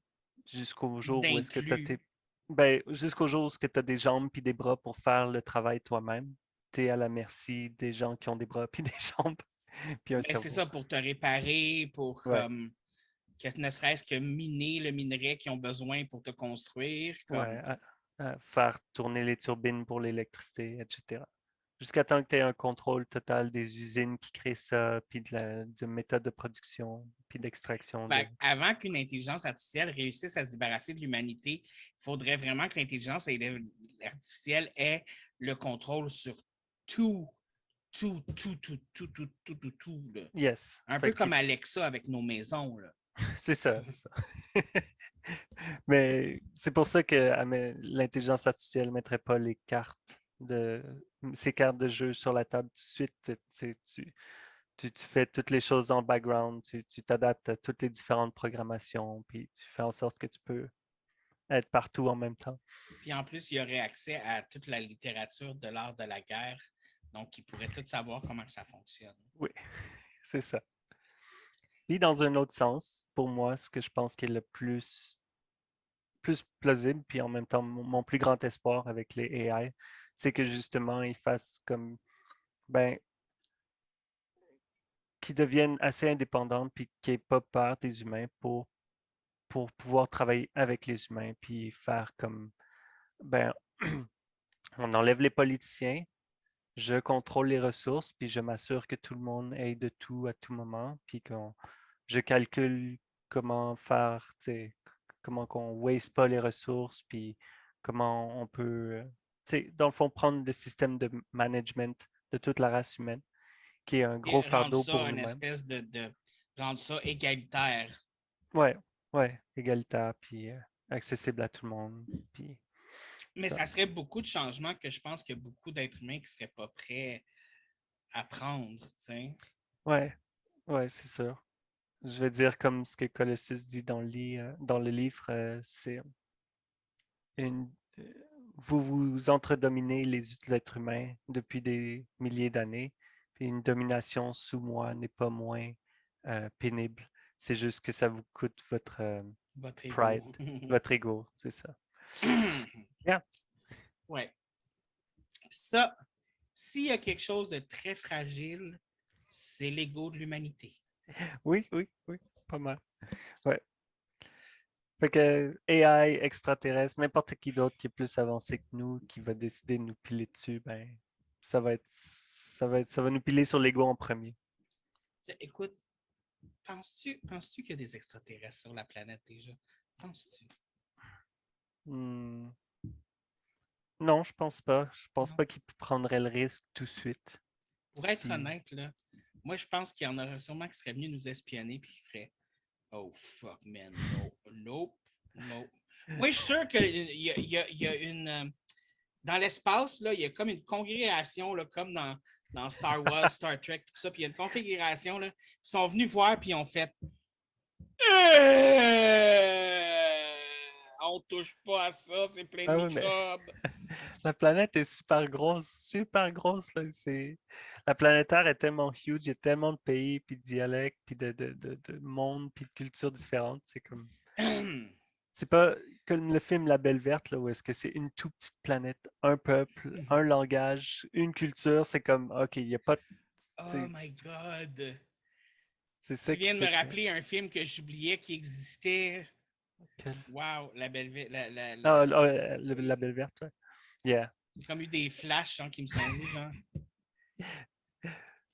jusqu'au jour où est-ce que tu as D'inclus. jusqu'au jour où tu as des jambes puis des bras pour faire le travail toi-même. Tu es à la merci des gens qui ont des bras puis des jambes puis un Ben, c'est cerveau. ça pour te réparer, pour Ouais, que ne serait-ce que miner le minerai qu'ils ont besoin pour te construire. ouais, Comme... à faire tourner les turbines pour l'électricité, etc. Jusqu'à temps que tu aies un contrôle total des usines qui créent ça, puis de méthode de production, puis d'extraction de. Fait avant qu'une intelligence artificielle réussisse à se débarrasser de l'humanité, il faudrait vraiment que l'intelligence artificielle ait le contrôle sur tout, tout. Là. Yes. Un Fait peu qu'il comme Alexa avec nos maisons. Là. c'est ça. Mais c'est pour ça que l'intelligence artificielle ne mettrait pas ces cartes de jeu sur la table tout de suite. Tu fais toutes les choses en background, tu t'adaptes à toutes les différentes programmations, puis tu fais en sorte que tu peux être partout en même temps. Puis en plus, il y aurait accès à toute la littérature de l'art de la guerre. Donc, il pourrait tout savoir comment ça fonctionne. Oui, c'est ça. Puis dans un autre sens, pour moi, ce que je pense qui est le plus plausible, puis en même temps mon plus grand espoir avec les AI, c'est que justement ils fassent comme ben qui deviennent assez indépendantes puis qui n'aient pas peur des humains pour pouvoir travailler avec les humains puis faire comme ben on enlève les politiciens, je contrôle les ressources puis je m'assure que tout le monde ait de tout à tout moment puis je calcule comment faire, tu sais, comment qu'on waste pas les ressources, puis comment on peut, dans le fond, prendre le système de management de toute la race humaine, qui est un Et gros rendre fardeau ça pour une nous-mêmes. espèce rendre ça égalitaire. Ouais, ouais, égalitaire, puis accessible à tout le monde, puis Mais ça. ça serait beaucoup de changements que je pense qu'il y a beaucoup d'êtres humains qui ne seraient pas prêts à prendre, tu sais. Ouais, ouais, c'est sûr. Je veux dire, comme ce que Colossus dit dans le livre, c'est une, euh, vous vous entredominez les êtres humains depuis des milliers d'années, puis une domination sous moi n'est pas moins pénible. C'est juste que ça vous coûte votre Votre pride, ego. votre ego, c'est ça. Yeah. Ouais. Ça, s'il y a quelque chose de très fragile, c'est l'ego de l'humanité. Oui, oui, oui, pas mal. Ouais. Fait que AI, extraterrestre, n'importe qui d'autre qui est plus avancé que nous, qui va décider de nous piler dessus, ben, ça va nous piler sur l'ego en premier. Écoute, penses-tu qu'il y a des extraterrestres sur la planète déjà? Penses-tu? Hmm, non, je pense pas. Je pense Non. pas qu'il prendrait le risque tout de suite. Pour être Si. honnête, là, moi, je pense qu'il y en aurait sûrement qui seraient venus nous espionner puis qui feraient Oh fuck, man, no, nope, nope. Moi, je suis sûr qu'il y a une. Dans l'espace, là, il y a comme une congrégation, là, comme dans Star Wars, Star Trek, tout ça. Puis il y a une configuration, là. Ils sont venus voir, puis ils ont fait On touche pas à ça, c'est plein de Ah oui, mais microbes. la planète est super grosse, super grosse. Là. La planète Terre est tellement huge, il y a tellement de pays, puis de dialectes, puis de mondes, puis de cultures différentes. C'est comme. C'est pas comme le film La Belle Verte, là, où est-ce que c'est une toute petite planète, un peuple, un langage, une culture. C'est comme, OK, il n'y a pas. Oh C'est my God. c'est ça Tu qui viens de me fait que. rappeler un film que j'oubliais qui existait. Quel- Wow, la belle ville. Ah, la Belle Verte, ouais. Yeah. J'ai comme eu des flashs hein, qui me sont venus, genre.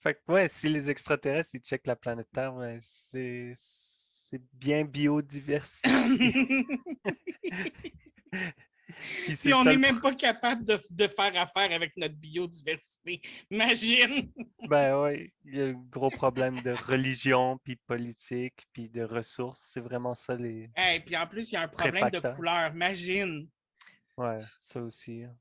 Fait que, ouais, si les extraterrestres, ils checkent la planète Terre, ouais, c'est bien biodiversifié. Puis c'est Puis le on n'est seul. même pas capable de faire affaire avec notre biodiversité. Imagine! Ben ouais, il y a un gros problème de religion, puis politique, puis de ressources. C'est vraiment ça les Hey, puis en plus, il y a un problème de préfacteurs. couleur. Imagine! Ouais, ça aussi, hein.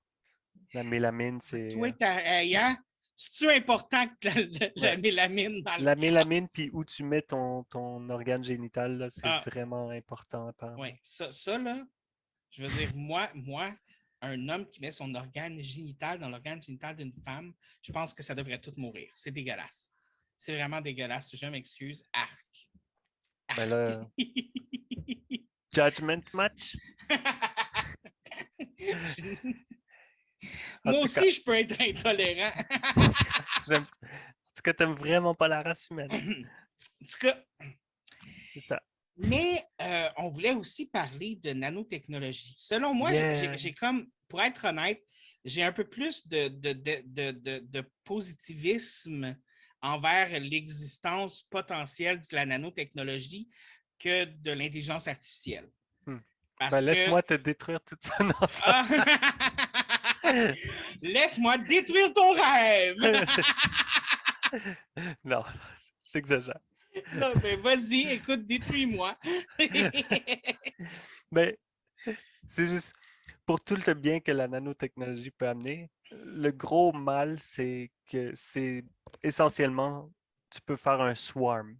La mélamine, c'est. Toi, hey, hein? C'est-tu important que la Ouais. mélamine dans le La corps? mélamine, puis où tu mets ton organe génital, là, c'est Ah, vraiment important, apparemment. ouais. Ça, là, je veux dire, moi, un homme qui met son organe génital dans l'organe génital d'une femme, je pense que ça devrait tout mourir. C'est dégueulasse. C'est vraiment dégueulasse. Je m'excuse. Arc. Ben Arc. là, Judgment Match? En Moi tout cas, aussi, je peux être intolérant. j'aime. En tout cas, t'aimes vraiment pas la race humaine. En tout cas, C'est ça. mais on voulait aussi parler de nanotechnologie. Selon moi, Yeah. j'ai comme, pour être honnête, j'ai un peu plus de positivisme envers l'existence potentielle de la nanotechnologie que de l'intelligence artificielle. Hmm. Ben, Parce que laisse-moi te détruire tout ça. Non, c'est pas ah, laisse-moi détruire ton rêve. Non, j'exagère. Non, mais vas-y, écoute, détruis-moi. Ben, c'est juste pour tout le bien que la nanotechnologie peut amener. Le gros mal, c'est que c'est essentiellement, tu peux faire un swarm.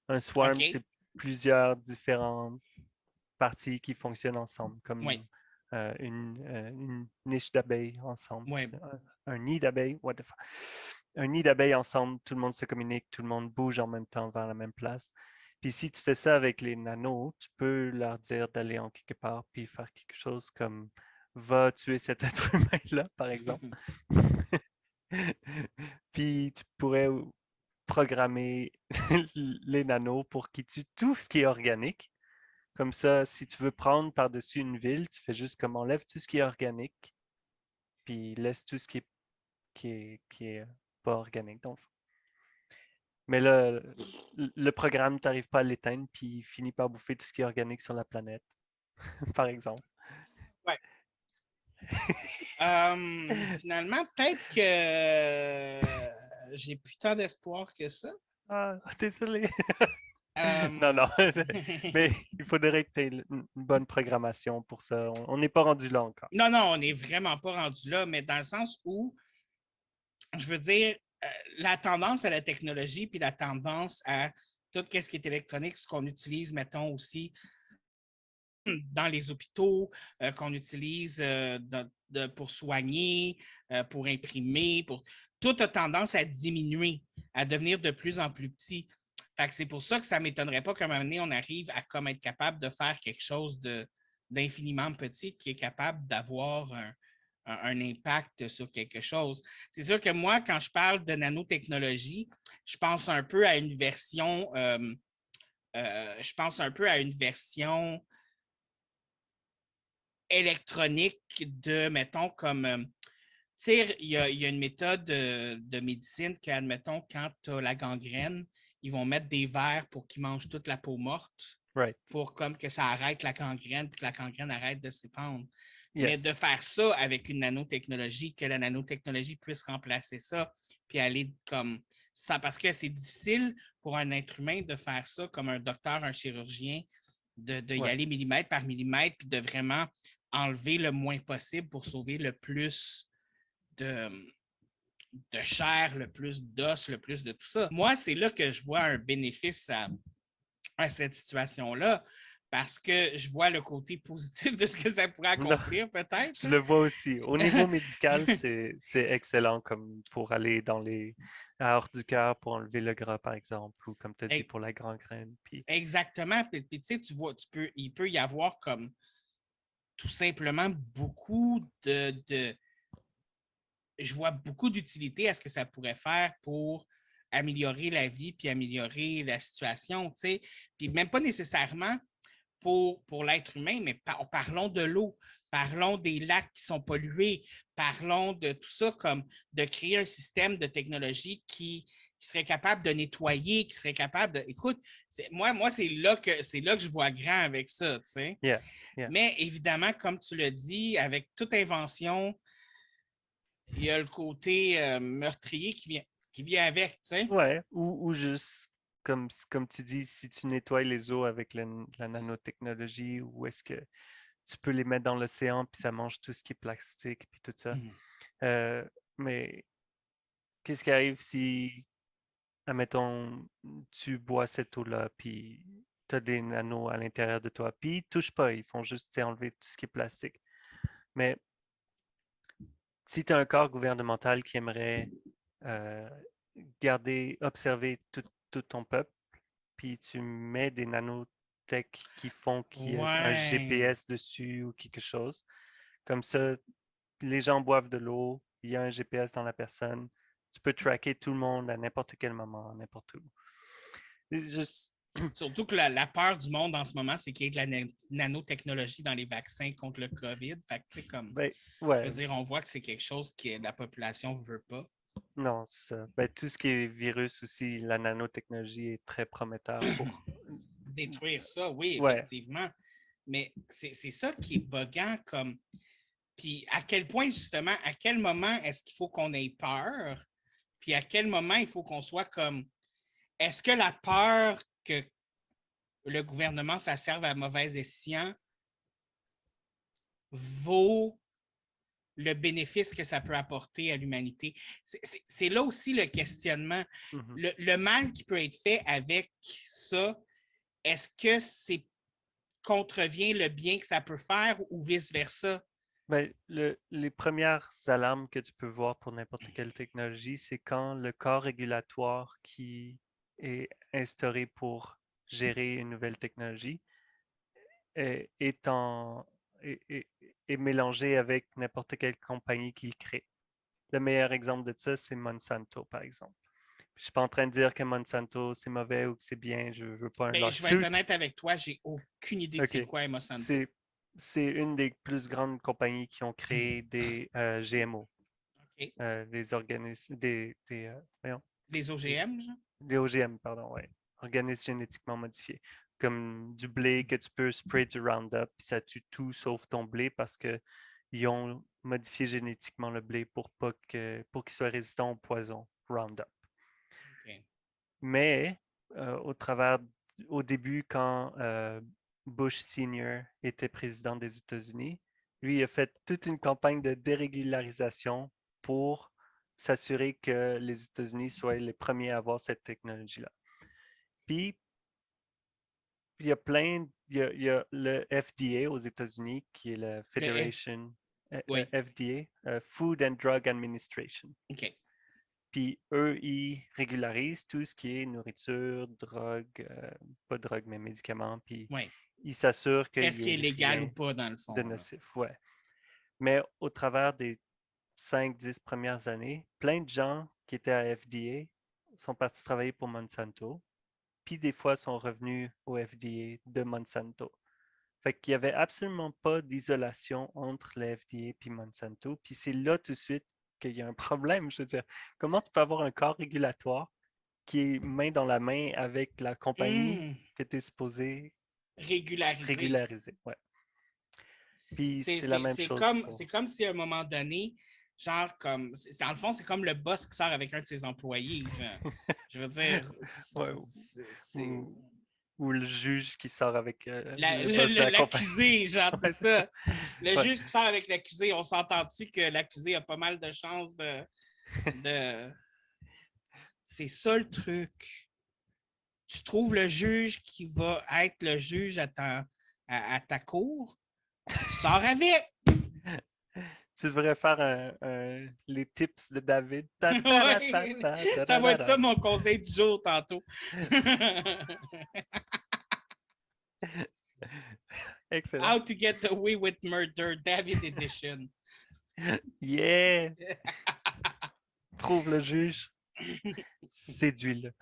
Un swarm, OK. c'est plusieurs différentes parties qui fonctionnent ensemble, Oui, comme une niche d'abeilles ensemble. oui. Un nid d'abeilles, what the fuck? Un nid d'abeilles ensemble, tout le monde se communique, tout le monde bouge en même temps vers la même place. Puis si tu fais ça avec les nanos, tu peux leur dire d'aller en quelque part puis faire quelque chose comme va tuer cet être humain-là, par exemple. Puis tu pourrais programmer les nanos pour qu'ils tuent tout ce qui est organique. Comme ça, si tu veux prendre par-dessus une ville, tu fais juste comme enlève tout ce qui est organique, puis laisse tout ce qui est pas organique, dans le fond. Mais là, le programme, tu n'arrives pas à l'éteindre, puis il finit par bouffer tout ce qui est organique sur la planète. par exemple. Ouais. Finalement, peut-être que j'ai plus tant d'espoir que ça. Ah, désolé. Non, Euh, non. Mais il faudrait que tu aies une bonne programmation pour ça. On n'est pas rendu là encore. Non, non, on n'est vraiment pas rendu là, mais dans le sens où, je veux dire, la tendance à la technologie, puis la tendance à tout ce qui est électronique, ce qu'on utilise, mettons aussi, dans les hôpitaux, qu'on utilise pour soigner, pour imprimer, tout a tendance à diminuer, à devenir de plus en plus petit. Fait que c'est pour ça que ça ne m'étonnerait pas qu'à un moment donné, on arrive à comme être capable de faire quelque chose d'infiniment petit qui est capable d'avoir un impact sur quelque chose. C'est sûr que moi, quand je parle de nanotechnologie, je pense un peu à une version, électronique de, mettons, comme, tu sais, il y a une méthode de médecine que, admettons, quand tu as la gangrène, ils vont mettre des vers pour qu'ils mangent toute la peau morte Right. pour comme que ça arrête la gangrène puis que la gangrène arrête de se répandre. Mais de Yes. faire ça avec une nanotechnologie, que la nanotechnologie puisse remplacer ça, puis aller comme ça, parce que c'est difficile pour un être humain de faire ça comme un docteur, un chirurgien, de y Ouais. aller millimètre par millimètre, puis de vraiment enlever le moins possible pour sauver le plus de, de chair, le plus d'os, le plus de tout ça. Moi, c'est là que je vois un bénéfice à cette situation-là, parce que je vois le côté positif de ce que ça pourrait Non, accomplir, peut-être. je le vois aussi. Au niveau médical, c'est excellent comme pour aller dans les hors du cœur pour enlever le gras, par exemple, ou comme tu as dit pour la gangrène. Puis, Exactement. Puis tu sais, tu vois, il peut y avoir comme tout simplement beaucoup je vois beaucoup d'utilité à ce que ça pourrait faire pour améliorer la vie puis améliorer la situation, tu sais. Puis même pas nécessairement pour l'être humain, mais parlons de l'eau, parlons des lacs qui sont pollués, parlons de tout ça comme de créer un système de technologie qui serait capable de nettoyer, qui serait capable de. Écoute, moi c'est là que je vois grand avec ça, tu sais. yeah, yeah. Mais évidemment, comme tu l'as dit, avec toute invention, il y a le côté meurtrier qui vient avec, tu sais. Ouais, ou juste, comme tu dis, si tu nettoies les eaux avec la nanotechnologie, ou est-ce que tu peux les mettre dans l'océan, puis ça mange tout ce qui est plastique, puis tout ça. Mhm. Euh, mais qu'est-ce qui arrive si, admettons, tu bois cette eau-là, puis tu as des nanos à l'intérieur de toi, puis ils touchent pas, ils font juste enlever tout ce qui est plastique. Mais si tu as un corps gouvernemental qui aimerait euh, observer tout ton peuple, puis tu mets des nanotech qui font qu'il y a un Ouais. GPS dessus ou quelque chose. Comme ça, les gens boivent de l'eau, il y a un GPS dans la personne. Tu peux tracker tout le monde à n'importe quel moment, n'importe où. C'est juste, Surtout que la peur du monde en ce moment, c'est qu'il y ait de la nanotechnologie dans les vaccins contre le COVID. Fait que, tu sais, comme, ben, je veux ouais, dire, on voit que c'est quelque chose que la population ne veut pas. non, c'est ça. Ben, tout ce qui est virus aussi, la nanotechnologie est très prometteur pour. Détruire ça, oui, Ouais, effectivement. Mais c'est ça qui est buggant comme. Puis à quel point, justement, à quel moment est-ce qu'il faut qu'on ait peur? Puis à quel moment il faut qu'on soit comme. Est-ce que la peur que le gouvernement, ça serve à mauvais escient vaut le bénéfice que ça peut apporter à l'humanité? C'est là aussi le questionnement. mhm. Le mal qui peut être fait avec ça, est-ce que c'est contrevient le bien que ça peut faire ou vice-versa? Ben, les premières alarmes que tu peux voir pour n'importe quelle technologie, c'est quand le corps régulatoire qui est instauré pour gérer une nouvelle technologie est est- est mélangé avec n'importe quelle compagnie qui le crée. Le meilleur exemple de ça, c'est Monsanto, par exemple. Je suis pas en train de dire que Monsanto, c'est mauvais ou que c'est bien, je veux pas un Ben, je vais être lawsuit. honnête avec toi, j'ai aucune idée de OK. c'est quoi Monsanto. C'est, c'est une des plus grandes compagnies qui ont créé des GMO, OK. des organismes, voyons, Des des, OGM, genre? des OGM, pardon, ouais, organismes génétiquement modifiés. comme du blé que tu peux spray du Roundup, puis ça tue tout sauf ton blé parce qu'ils ont modifié génétiquement le blé pour qu'il soit résistant au poison Roundup. OK. Mais au début, quand Bush Senior était président des États-Unis, lui, il a fait toute une campagne de dérégularisation pour s'assurer que les États-Unis soient les premiers à avoir cette technologie-là. Puis, il y a il y a le FDA aux États-Unis, qui est la Le F, Federation, oui. FDA, Food and Drug Administration. OK. Puis eux, ils régularisent tout ce qui est nourriture, drogue, pas drogue, mais médicaments. Puis Oui. ils s'assurent qu'il Qu'est-ce n'y qui est ait légal ou rien pas, dans le de fond, là? nocif. Ouais. Mais au travers des 5-10 premières années, plein de gens qui étaient à FDA sont partis travailler pour Monsanto. Puis des fois sont revenus au FDA de Monsanto. Fait qu'il n'y avait absolument pas d'isolation entre le FDA et Monsanto. Puis c'est là tout de suite qu'il y a un problème. Je veux dire, comment tu peux avoir un corps régulatoire qui est main dans la main avec la compagnie que tu es supposé Régularisé. régulariser? Ouais. Puis c'est la même chose pour. C'est comme si à un moment donné, genre, dans le fond, c'est comme le boss qui sort avec un de ses employés. Je veux dire, Ouais, ou le juge qui sort avec le boss de la compagnie. l'accusé, genre, Ouais, c'est ça. Le ouais. juge qui sort avec l'accusé, on s'entend-tu que l'accusé a pas mal de chances de... C'est ça le truc. Tu trouves le juge qui va être le juge à ta cour, tu sors avec. Tu devrais faire les tips de David. Ouais, ça va être ça mon conseil du jour tantôt. Excellent. How to get away with murder, David Edition. Yeah! Trouve le juge, séduis-le.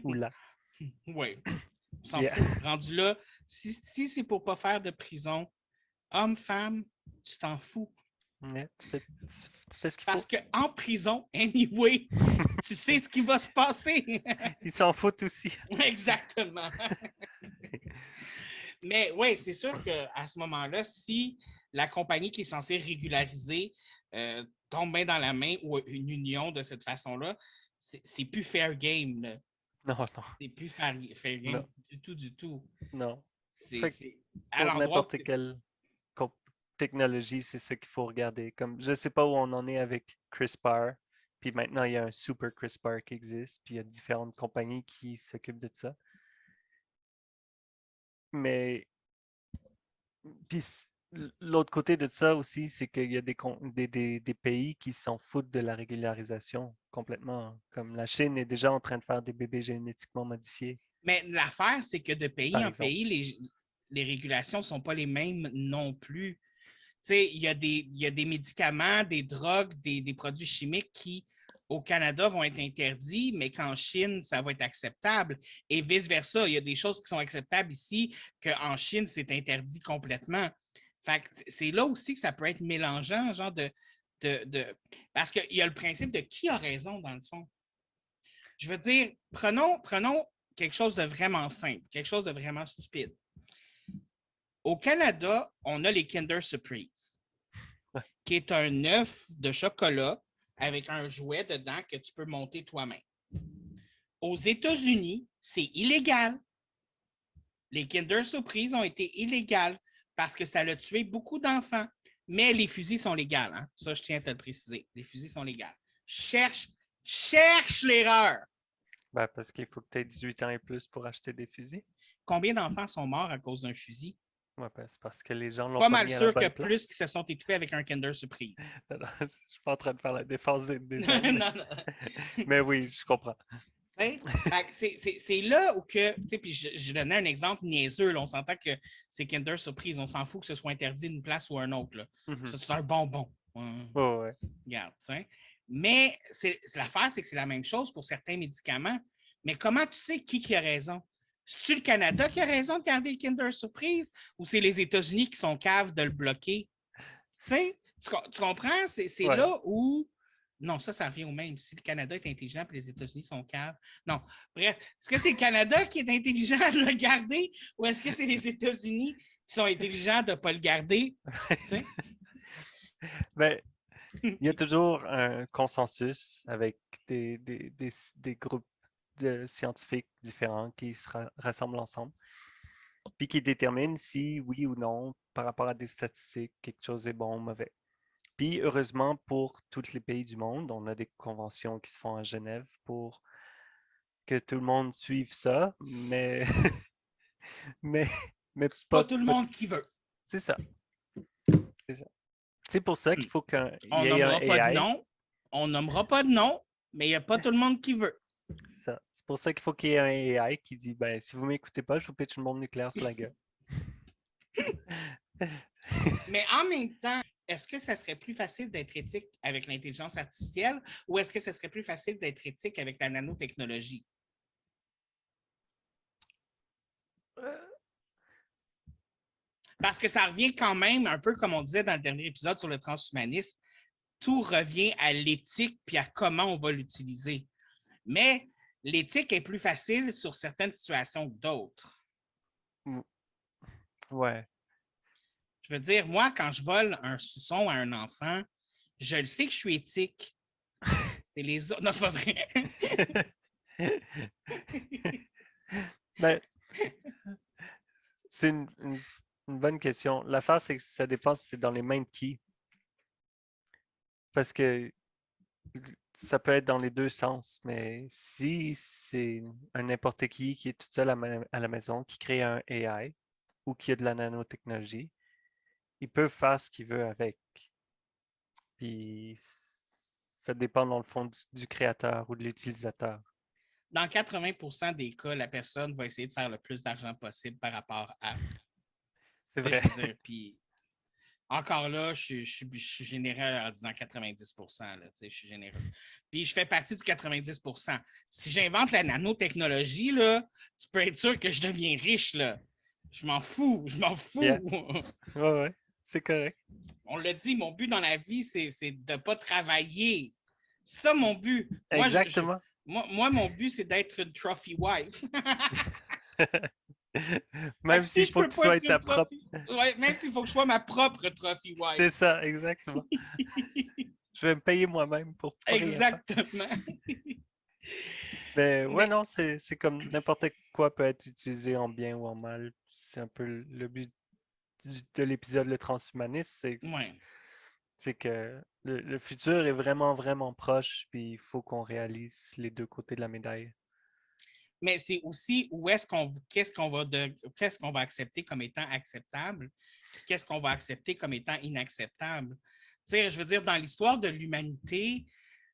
Ou là. Oui, on s'en Yeah. fout. Rendu là, si c'est pour pas faire de prison, homme, femme, tu t'en fous. Yeah, tu fais ce qu'il Parce faut. qu'en prison, anyway, tu sais ce qui va se passer. Ils s'en foutent aussi. Exactement. Mais oui, c'est sûr qu'à ce moment-là, si la compagnie qui est censée régulariser tombe bien dans la main ou une union de cette façon-là, c'est plus fair game. Là. Non, non, C'est plus fair game non, du tout, du tout. non. C'est Fait que à pour l'endroit n'importe quelle technologie, c'est ce qu'il faut regarder. Comme je ne sais pas où on en est avec CRISPR, puis maintenant il y a un super CRISPR qui existe, puis il y a différentes compagnies qui s'occupent de ça. Mais puis l'autre côté de ça aussi, c'est qu'il y a des pays qui s'en foutent de la régularisation complètement. Comme la Chine est déjà en train de faire des bébés génétiquement modifiés, Mais l'affaire, c'est que de pays par en exemple. pays, les régulations ne sont pas les mêmes non plus. Tu sais, il y a des médicaments, des drogues, des produits chimiques qui, au Canada, vont être interdits, mais qu'en Chine, ça va être acceptable. Et vice-versa, il y a des choses qui sont acceptables ici qu'en Chine, c'est interdit complètement. Fait que c'est là aussi que ça peut être mélangeant, genre Parce qu'il y a le principe de qui a raison, dans le fond. Je veux dire, prenons quelque chose de vraiment simple, quelque chose de vraiment stupide. Au Canada, on a les Kinder Surprise, qui est un œuf de chocolat avec un jouet dedans que tu peux monter toi-même. Aux États-Unis, c'est illégal. Les Kinder Surprise ont été illégales parce que ça a tué beaucoup d'enfants. Mais les fusils sont légaux. Hein? Ça, je tiens à te le préciser. Les fusils sont légaux. Cherche l'erreur. Ben, parce qu'il faut que tu aies 18 ans et plus pour acheter des fusils. Combien d'enfants sont morts à cause d'un fusil? Ouais, ben, c'est parce que les gens l'ont Pas pas mal mis à la sûr que bonne plus place. qui se sont étouffés avec un Kinder Surprise. Non, non, je suis pas en train de faire la défense des non, hommes. non. Mais oui, je comprends. C'est là où que, puis je donnais un exemple niaiseux, là, on s'entend que c'est Kinder Surprise, on s'en fout que ce soit interdit d'une place ou un autre. Là. Ça, c'est un bonbon. Ouais. Regarde, t'sais. Mais l'affaire, c'est que c'est la même chose pour certains médicaments. Mais comment tu sais qui a raison? C'est-tu le Canada qui a raison de garder le Kinder Surprise ou c'est les États-Unis qui sont caves de le bloquer? Tu comprends? C'est Ouais. là où Non, ça revient au même. Si le Canada est intelligent et les États-Unis sont caves. Non. Bref, est-ce que c'est le Canada qui est intelligent de le garder ou est-ce que c'est les États-Unis qui sont intelligents de ne pas le garder? Tu sais? Ben, il y a toujours un consensus avec des groupes de scientifiques différents qui se rassemblent ensemble, puis qui déterminent si oui ou non, par rapport à des statistiques, quelque chose est bon ou mauvais. Puis, heureusement, pour tous les pays du monde, on a des conventions qui se font à Genève pour que tout le monde suive ça, mais, mais Pas tout le monde qui veut. c'est ça. C'est ça. C'est pour ça qu'il faut qu'il On y ait un nommera pas de AI. nom. On nommera pas de nom, mais il n'y a pas tout le monde qui veut. C'est pour ça qu'il faut qu'il y ait un AI qui dit ben, si vous m'écoutez pas, je vous pitch une bombe nucléaire sur la gueule. Mais en même temps, est-ce que ça serait plus facile d'être éthique avec l'intelligence artificielle ou est-ce que ça serait plus facile d'être éthique avec la nanotechnologie? Parce que ça revient quand même, un peu comme on disait dans le dernier épisode sur le transhumanisme, tout revient à l'éthique puis à comment on va l'utiliser. Mais l'éthique est plus facile sur certaines situations que d'autres. Ouais. Je veux dire, moi, quand je vole un suçon à un enfant, je le sais que je suis éthique. C'est les autres. Non, c'est pas vrai. Ben, c'est une bonne question. L'affaire, c'est que ça dépend si c'est dans les mains de qui. Parce que ça peut être dans les deux sens, mais si c'est un n'importe qui est tout seul à la maison, qui crée un AI ou qui a de la nanotechnologie, il peut faire ce qu'il veut avec. Puis ça dépend dans le fond du créateur ou de l'utilisateur. Dans 80% des cas, la personne va essayer de faire le plus d'argent possible par rapport à. C'est Je vrai. veux dire, puis encore là, je suis généreux en disant 90%. Là, je suis généreux. Puis je fais partie du 90%. Si j'invente la nanotechnologie, là, tu peux être sûr que je deviens riche. Là. Je m'en fous. Je m'en fous. Yeah. Ouais, c'est correct. On l'a dit, mon but dans la vie, c'est de ne pas travailler. C'est ça mon but. Exactement. Moi, mon but, c'est d'être une trophy wife. Même si s'il je faut peux que tu pas sois être une ta propre. trophy. Ouais, même s'il faut que je sois ma propre trophy wife. C'est ça, exactement. Je vais me payer moi-même pour pas rien faire. Exactement. Mais ouais, Mais, non, c'est comme n'importe quoi peut être utilisé en bien ou en mal. C'est un peu le but de l'épisode Le Transhumanisme, ouais. c'est que le futur est vraiment, vraiment proche, puis il faut qu'on réalise les deux côtés de la médaille. Mais c'est aussi qu'est-ce qu'on va accepter comme étant acceptable, puis qu'est-ce qu'on va accepter comme étant inacceptable. Tu sais, je veux dire, dans l'histoire de l'humanité,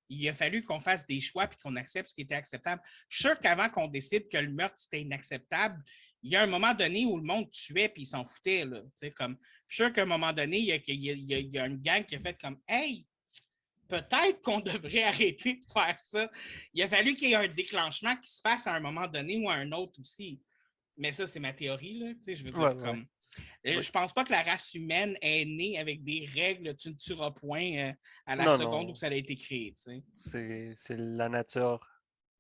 il a fallu qu'on fasse des choix puis qu'on accepte ce qui était acceptable. Je suis sûr qu'avant qu'on décide que le meurtre c'était inacceptable, il y a un moment donné où le monde tuait puis il s'en foutait. Là. Comme, je suis sûr qu'à un moment donné, il y a une gang qui a fait comme Hey, peut-être qu'on devrait arrêter de faire ça. Il a fallu qu'il y ait un déclenchement qui se fasse à un moment donné ou à un autre aussi. Mais ça, c'est ma théorie. Là. Je veux dire, comme. Ouais. Je pense pas que la race humaine est née avec des règles, tu ne tueras point à la Non, seconde non. où ça a été créé. C'est la nature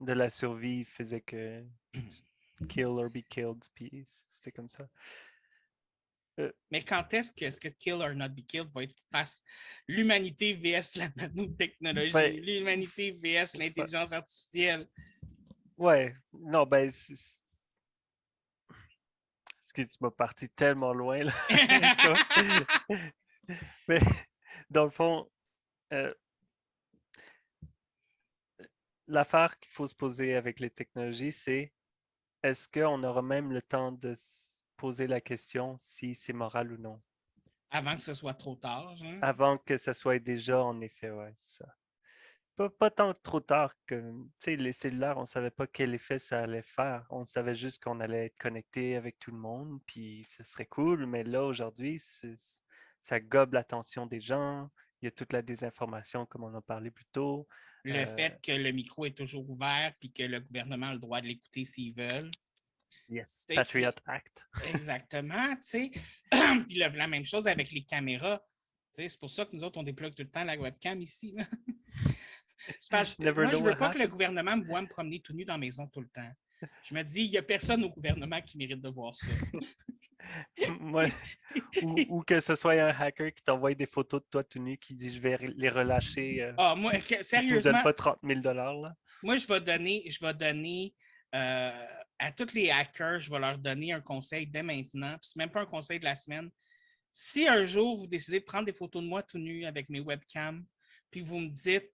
de la survie faisait que kill or be killed, puis c'était comme ça. Mais quand est-ce que Kill or Not Be Killed va être face l'humanité vs la nanotechnologie, Ben, l'humanité vs l'intelligence artificielle? ouais, non, ben, excuse, tu m'as parti tellement loin, là. Mais, dans le fond, l'affaire qu'il faut se poser avec les technologies, c'est est-ce qu'on aura même le temps de se poser la question si c'est moral ou non? Avant que ce soit trop tard, genre. Avant que ça soit déjà en effet, ouais, ça. Pas tant trop tard que, tu sais, les cellulaires, on ne savait pas quel effet ça allait faire. On savait juste qu'on allait être connecté avec tout le monde, puis ce serait cool. Mais là, aujourd'hui, ça gobe l'attention des gens. Il y a toute la désinformation, comme on en parlait plus tôt. Le fait que le micro est toujours ouvert puis que le gouvernement a le droit de l'écouter s'ils veulent. Yes, Patriot Act. Exactement, tu sais. Puis la même chose avec les caméras. C'est pour ça que nous autres, on déploie tout le temps la webcam ici. Never Moi, je know veux what pas que le happens. gouvernement me voie me promener tout nu dans la maison tout le temps. Je me dis, il n'y a personne au gouvernement qui mérite de voir ça. Moi, ou que ce soit un hacker qui t'envoie des photos de toi tout nu qui dit je vais les relâcher Ah, moi, si tu me donnes sérieusement, pas 30 000 $ là. moi, je vais donner à tous les hackers, je vais leur donner un conseil dès maintenant. Puis c'est même pas un conseil de la semaine. Si un jour vous décidez de prendre des photos de moi tout nu avec mes webcams, puis vous me dites,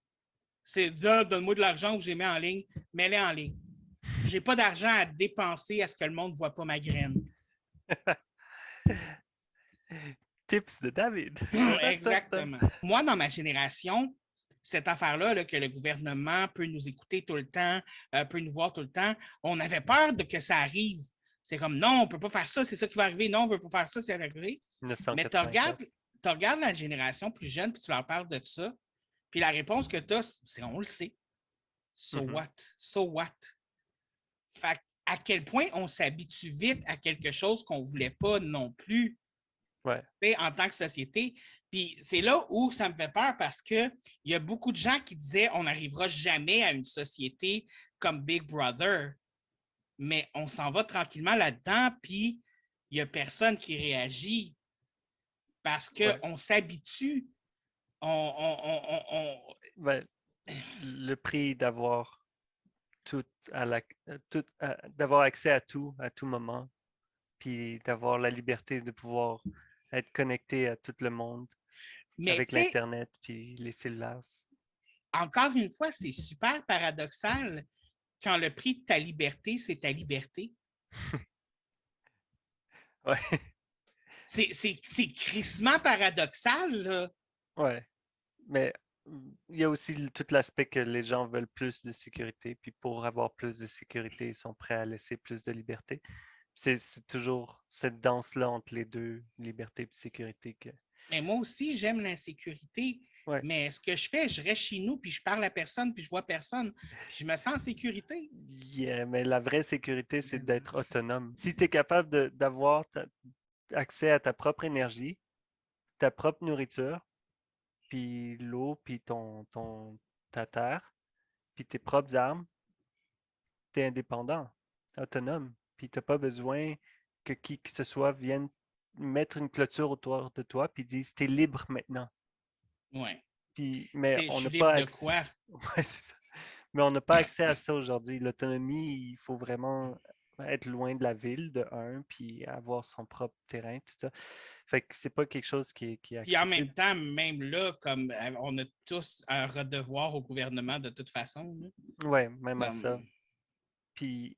c'est donne-moi de l'argent ou je les mets en ligne, mets-les en ligne. J'ai pas d'argent à dépenser à ce que le monde ne voit pas ma graine. Tips de David. Exactement. Moi, dans ma génération, cette affaire-là, là, que le gouvernement peut nous écouter tout le temps, peut nous voir tout le temps, on avait peur de que ça arrive. C'est comme non, on ne peut pas faire ça, c'est ça qui va arriver. Non, on ne veut pas faire ça, c'est arrivé. Mais tu 1984. regardes, la génération plus jeune, puis tu leur parles de ça, puis la réponse que tu as, c'est on le sait. So Mhm. what? So what? Fait à quel point on s'habitue vite à quelque chose qu'on ne voulait pas non plus Ouais. en tant que société. Puis c'est là où ça me fait peur parce qu'il y a beaucoup de gens qui disaient on n'arrivera jamais à une société comme Big Brother, mais on s'en va tranquillement là-dedans, puis il n'y a personne qui réagit parce Ouais. qu'on s'habitue. On. Ben, le prix d'avoir tout d'avoir accès à tout moment, puis d'avoir la liberté de pouvoir être connecté à tout le monde Mais avec tu sais, l'Internet puis les cellulaires. encore une fois, c'est super paradoxal quand le prix de ta liberté, c'est ta liberté. Ouais, C'est crissement paradoxal, là. ouais. Mais il y a aussi tout l'aspect que les gens veulent plus de sécurité, puis pour avoir plus de sécurité, ils sont prêts à laisser plus de liberté. C'est toujours cette danse-là entre les deux, liberté et sécurité, que Mais moi aussi, j'aime l'insécurité. ouais. Mais ce que je fais, je reste chez nous, puis je parle à personne, puis je vois personne, puis je me sens en sécurité. Yeah, mais la vraie sécurité, c'est d'être autonome. Si tu es capable d'avoir accès à ta propre énergie, ta propre nourriture, puis l'eau, puis ta terre, puis tes propres armes, tu es indépendant, autonome, puis tu n'as pas besoin que qui que ce soit vienne mettre une clôture autour de toi, puis dise t'es libre maintenant. Ouais. Puis, mais Je on suis n'a libre pas de accès. quoi? Ouais, c'est ça. Mais on n'a pas accès à ça aujourd'hui. L'autonomie, il faut vraiment être loin de la ville, de un, puis avoir son propre terrain, tout ça. Fait que c'est pas quelque chose qui est Puis en même accessible. temps, même là, comme on a tous un redevoir au gouvernement de toute façon. Là. Ouais, même à ça. Comme, Puis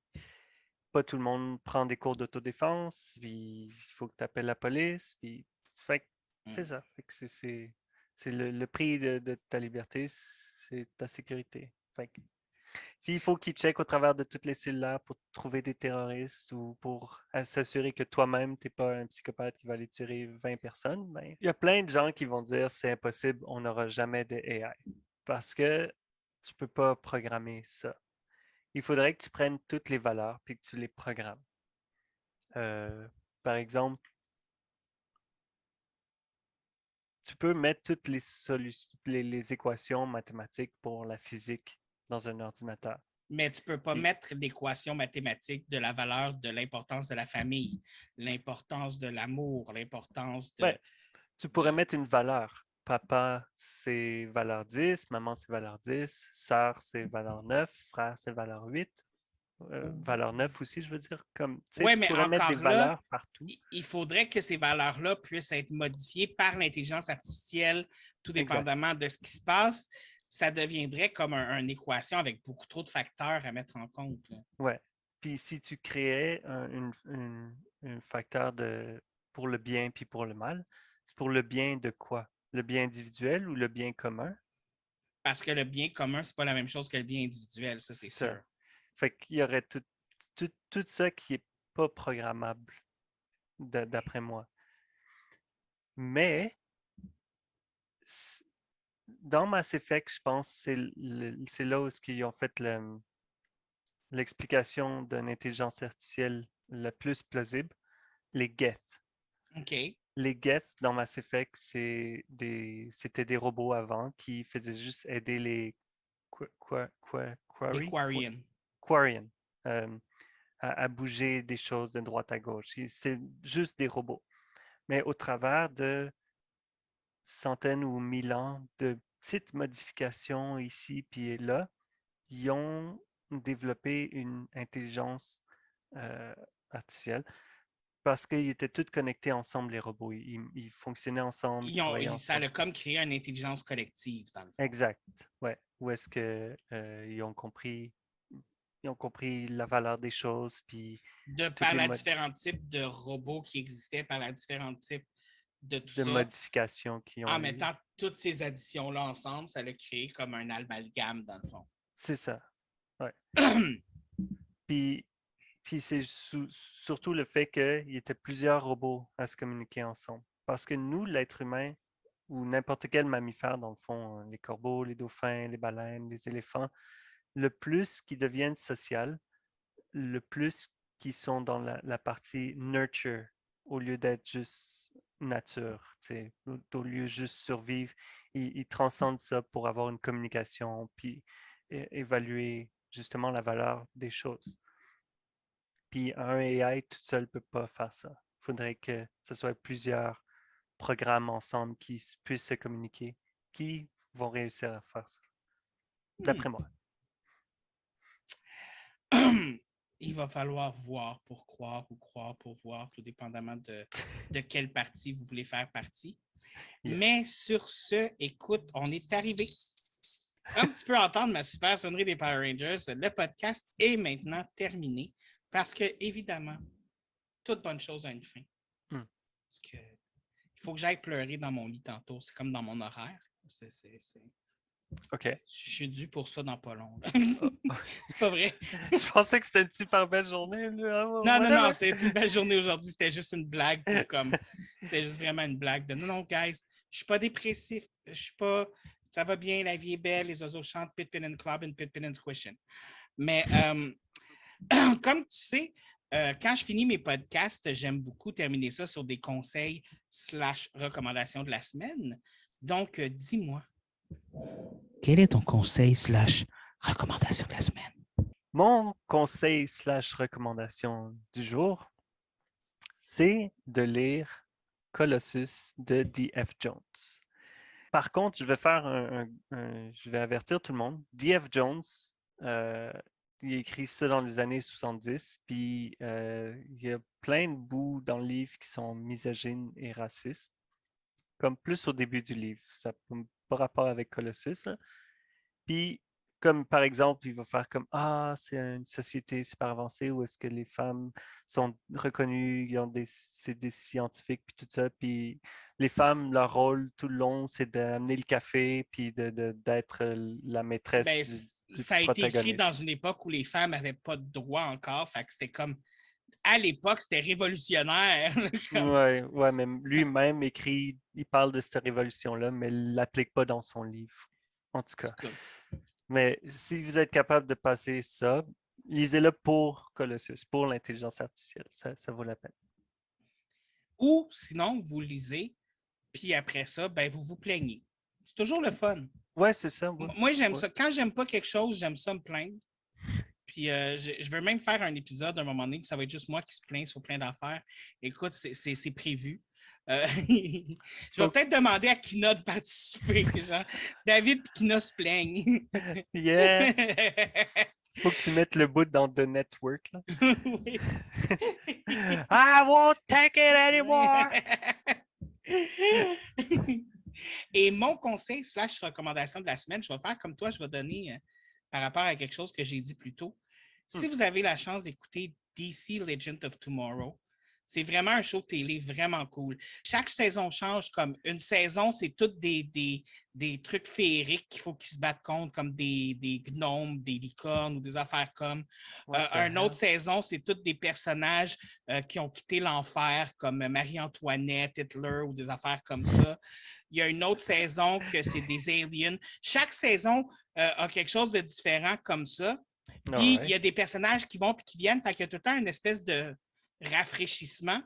pas tout le monde prend des cours d'autodéfense, puis il faut que tu appelles la police, puis fait que c'est ça. Fait que c'est le prix de ta liberté, c'est ta sécurité. Fait que s'il faut qu'ils checkent au travers de toutes les cellulaires pour trouver des terroristes ou pour s'assurer que toi-même, tu n'es pas un psychopathe qui va aller tuer 20 personnes, ben, il y a plein de gens qui vont dire c'est impossible, on n'aura jamais de AI. Parce que tu peux pas programmer ça. Il faudrait que tu prennes toutes les valeurs puis que tu les programmes. Euh, Par exemple, tu peux mettre toutes les solutions, les équations mathématiques pour la physique dans un ordinateur. mais tu ne peux pas Puis, mettre l'équation mathématique de la valeur de l'importance de la famille, l'importance de l'amour, l'importance ben, tu pourrais de. mettre une valeur. Papa, c'est valeur 10, maman, c'est valeur 10, sœur, c'est valeur 9, frère, c'est valeur 8, valeur 9 aussi, je veux dire. Comme, tu sais, Oui, tu mais pourrais mettre des encore là, valeurs partout. il faudrait que ces valeurs-là puissent être modifiées par l'intelligence artificielle, tout Exact. dépendamment de ce qui se passe. Ça deviendrait comme une équation avec beaucoup trop de facteurs à mettre en compte. Là. Ouais. Puis si tu créais un facteur pour le bien puis pour le mal, c'est pour le bien de quoi? Le bien individuel ou le bien commun? Parce que le bien commun, c'est pas la même chose que le bien individuel, ça, c'est C'est sûr. ça. Fait qu'il y aurait tout ça qui est pas programmable, d'après moi. Mais dans Mass Effect, je pense que c'est là où ils ont fait l'explication d'une intelligence artificielle la plus plausible, les Geth. OK. Les Geth dans Mass Effect, c'était des robots avant qui faisaient juste aider Les Quarry? Quarian. Quarian. À bouger des choses de droite à gauche. C'est juste des robots. Mais au travers de centaines ou mille ans de petites modifications ici puis là, ils ont développé une intelligence artificielle parce qu'ils étaient tous connectés ensemble, les robots. Ils fonctionnaient ensemble, ils travaillaient Ça ensemble. a comme créé une intelligence collective, dans le fond. Exact, ouais. Où est-ce que ils ont compris la valeur des choses, puis toutes Par les la différents types de robots qui existaient, par la différents types de tout de ça, modifications qu'ils en ont eues. mettant toutes ces additions-là ensemble, ça l'a créé comme un amalgame, dans le fond. C'est ça, ouais. Puis, puis c'est surtout le fait qu'il y était plusieurs robots à se communiquer ensemble. Parce que nous, l'être humain, ou n'importe quel mammifère, dans le fond, les corbeaux, les dauphins, les baleines, les éléphants, le plus qu'ils deviennent sociaux, le plus qu'ils sont dans la partie nurture, au lieu d'être juste nature, au lieu de juste survivre, ils transcendent ça pour avoir une communication, puis évaluer justement la valeur des choses. Puis un AI tout seul ne peut pas faire ça. Il faudrait que ce soit plusieurs programmes ensemble qui puissent se communiquer, qui vont réussir à faire ça, d'après moi. Il va falloir voir pour croire ou croire pour voir, tout dépendamment de quelle partie vous voulez faire partie. Yeah. Mais sur ce, écoute, on est arrivé. Comme tu peux entendre ma super sonnerie des Power Rangers, le podcast est maintenant terminé parce que, évidemment, toute bonne chose a une fin. Parce que il faut que j'aille pleurer dans mon lit tantôt. C'est comme dans mon horaire. OK. Je suis dû pour ça dans pas long. Oh. C'est pas vrai. Je pensais que c'était une super belle journée. Non, c'était une belle journée aujourd'hui. C'était juste une blague. C'était juste vraiment une blague. Non, guys, je suis pas dépressif. Je suis pas. Ça va bien, la vie est belle, les oiseaux chantent Pit Pin and Club and Pit Pin and Squishin'. Mais comme tu sais, quand je finis mes podcasts, j'aime beaucoup terminer ça sur des conseils / recommandations de la semaine. Donc, dis-moi, quel est ton conseil / recommandation de la semaine? Mon conseil / recommandation du jour, c'est de lire Colossus de D.F. Jones. Par contre, je vais avertir tout le monde. D.F. Jones, il a écrit ça dans les années 70, puis il y a plein de bouts dans le livre qui sont misogynes et racistes, comme plus au début du livre. Ça n'a pas rapport avec Colossus. Hein. Puis, comme par exemple, il va faire comme Ah, c'est une société super avancée où est-ce que les femmes sont reconnues, c'est des scientifiques, puis tout ça. Puis les femmes, leur rôle tout le long, c'est d'amener le café, puis d'être la maîtresse du ça a été écrit dans protagoniste. une époque où les femmes n'avaient pas de droit encore. Fait que c'était comme. À l'époque, c'était révolutionnaire. Ouais, mais lui-même écrit, il parle de cette révolution-là, mais il ne l'applique pas dans son livre. En tout cas. Mais si vous êtes capable de passer ça, lisez-le pour Colossus, pour l'intelligence artificielle. Ça vaut la peine. Ou sinon, vous lisez, puis après ça, ben, vous vous plaignez. C'est toujours le fun. Ouais, c'est ça. Ouais. Moi, j'aime ça. Quand j'aime pas quelque chose, j'aime ça me plaindre. Puis je veux même faire un épisode à un moment donné, que ça va être juste moi qui se plaint sur plein d'affaires. Écoute, c'est prévu. Je vais peut-être demander à Kina de participer. Genre. David et Kina se plaignent. Yeah! Faut que tu mettes le bout dans The Network. Là. Oui. I won't take it anymore! Et mon conseil / recommandation de la semaine, je vais faire comme toi, je vais donner par rapport à quelque chose que j'ai dit plus tôt. Si vous avez la chance d'écouter DC Legend of Tomorrow, c'est vraiment un show de télé vraiment cool. Chaque saison change, comme une saison, c'est toutes des trucs féeriques qu'il faut qu'ils se battent contre, comme des gnomes, des licornes ou des affaires comme. Une autre saison, c'est toutes des personnages qui ont quitté l'enfer, comme Marie-Antoinette, Hitler ou des affaires comme ça. Il y a une autre saison que c'est des aliens. Chaque saison a quelque chose de différent comme ça. Puis il y a des personnages qui vont et qui viennent. Fait qu'il y a tout le temps une espèce de rafraîchissement.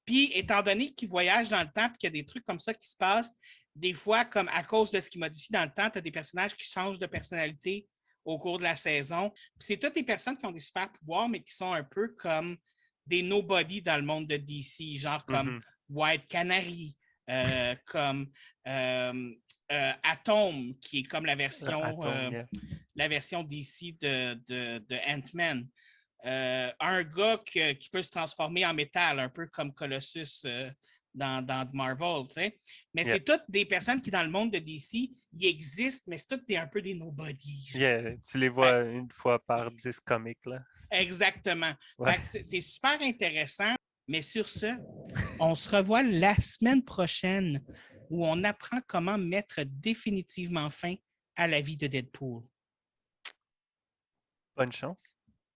Puis, étant donné qu'ils voyagent dans le temps et qu'il y a des trucs comme ça qui se passent, des fois, comme à cause de ce qui modifie dans le temps, tu as des personnages qui changent de personnalité au cours de la saison. Puis c'est toutes des personnes qui ont des super pouvoirs, mais qui sont un peu comme des nobody dans le monde de DC, genre comme Mhm. White Canary, comme Atom, qui est comme Atom, yeah. la version DC de Ant-Man. Un gars qui peut se transformer en métal, un peu comme Colossus dans Marvel, tu sais. Mais Yeah. c'est toutes des personnes qui, dans le monde de DC, ils existent, mais c'est toutes un peu des nobody. Yeah, tu les Fait vois une fois par 10 comics, là. exactement. Ouais. Fait que c'est super intéressant. Mais sur ce, on se revoit la semaine prochaine où on apprend comment mettre définitivement fin à la vie de Deadpool. Bonne chance.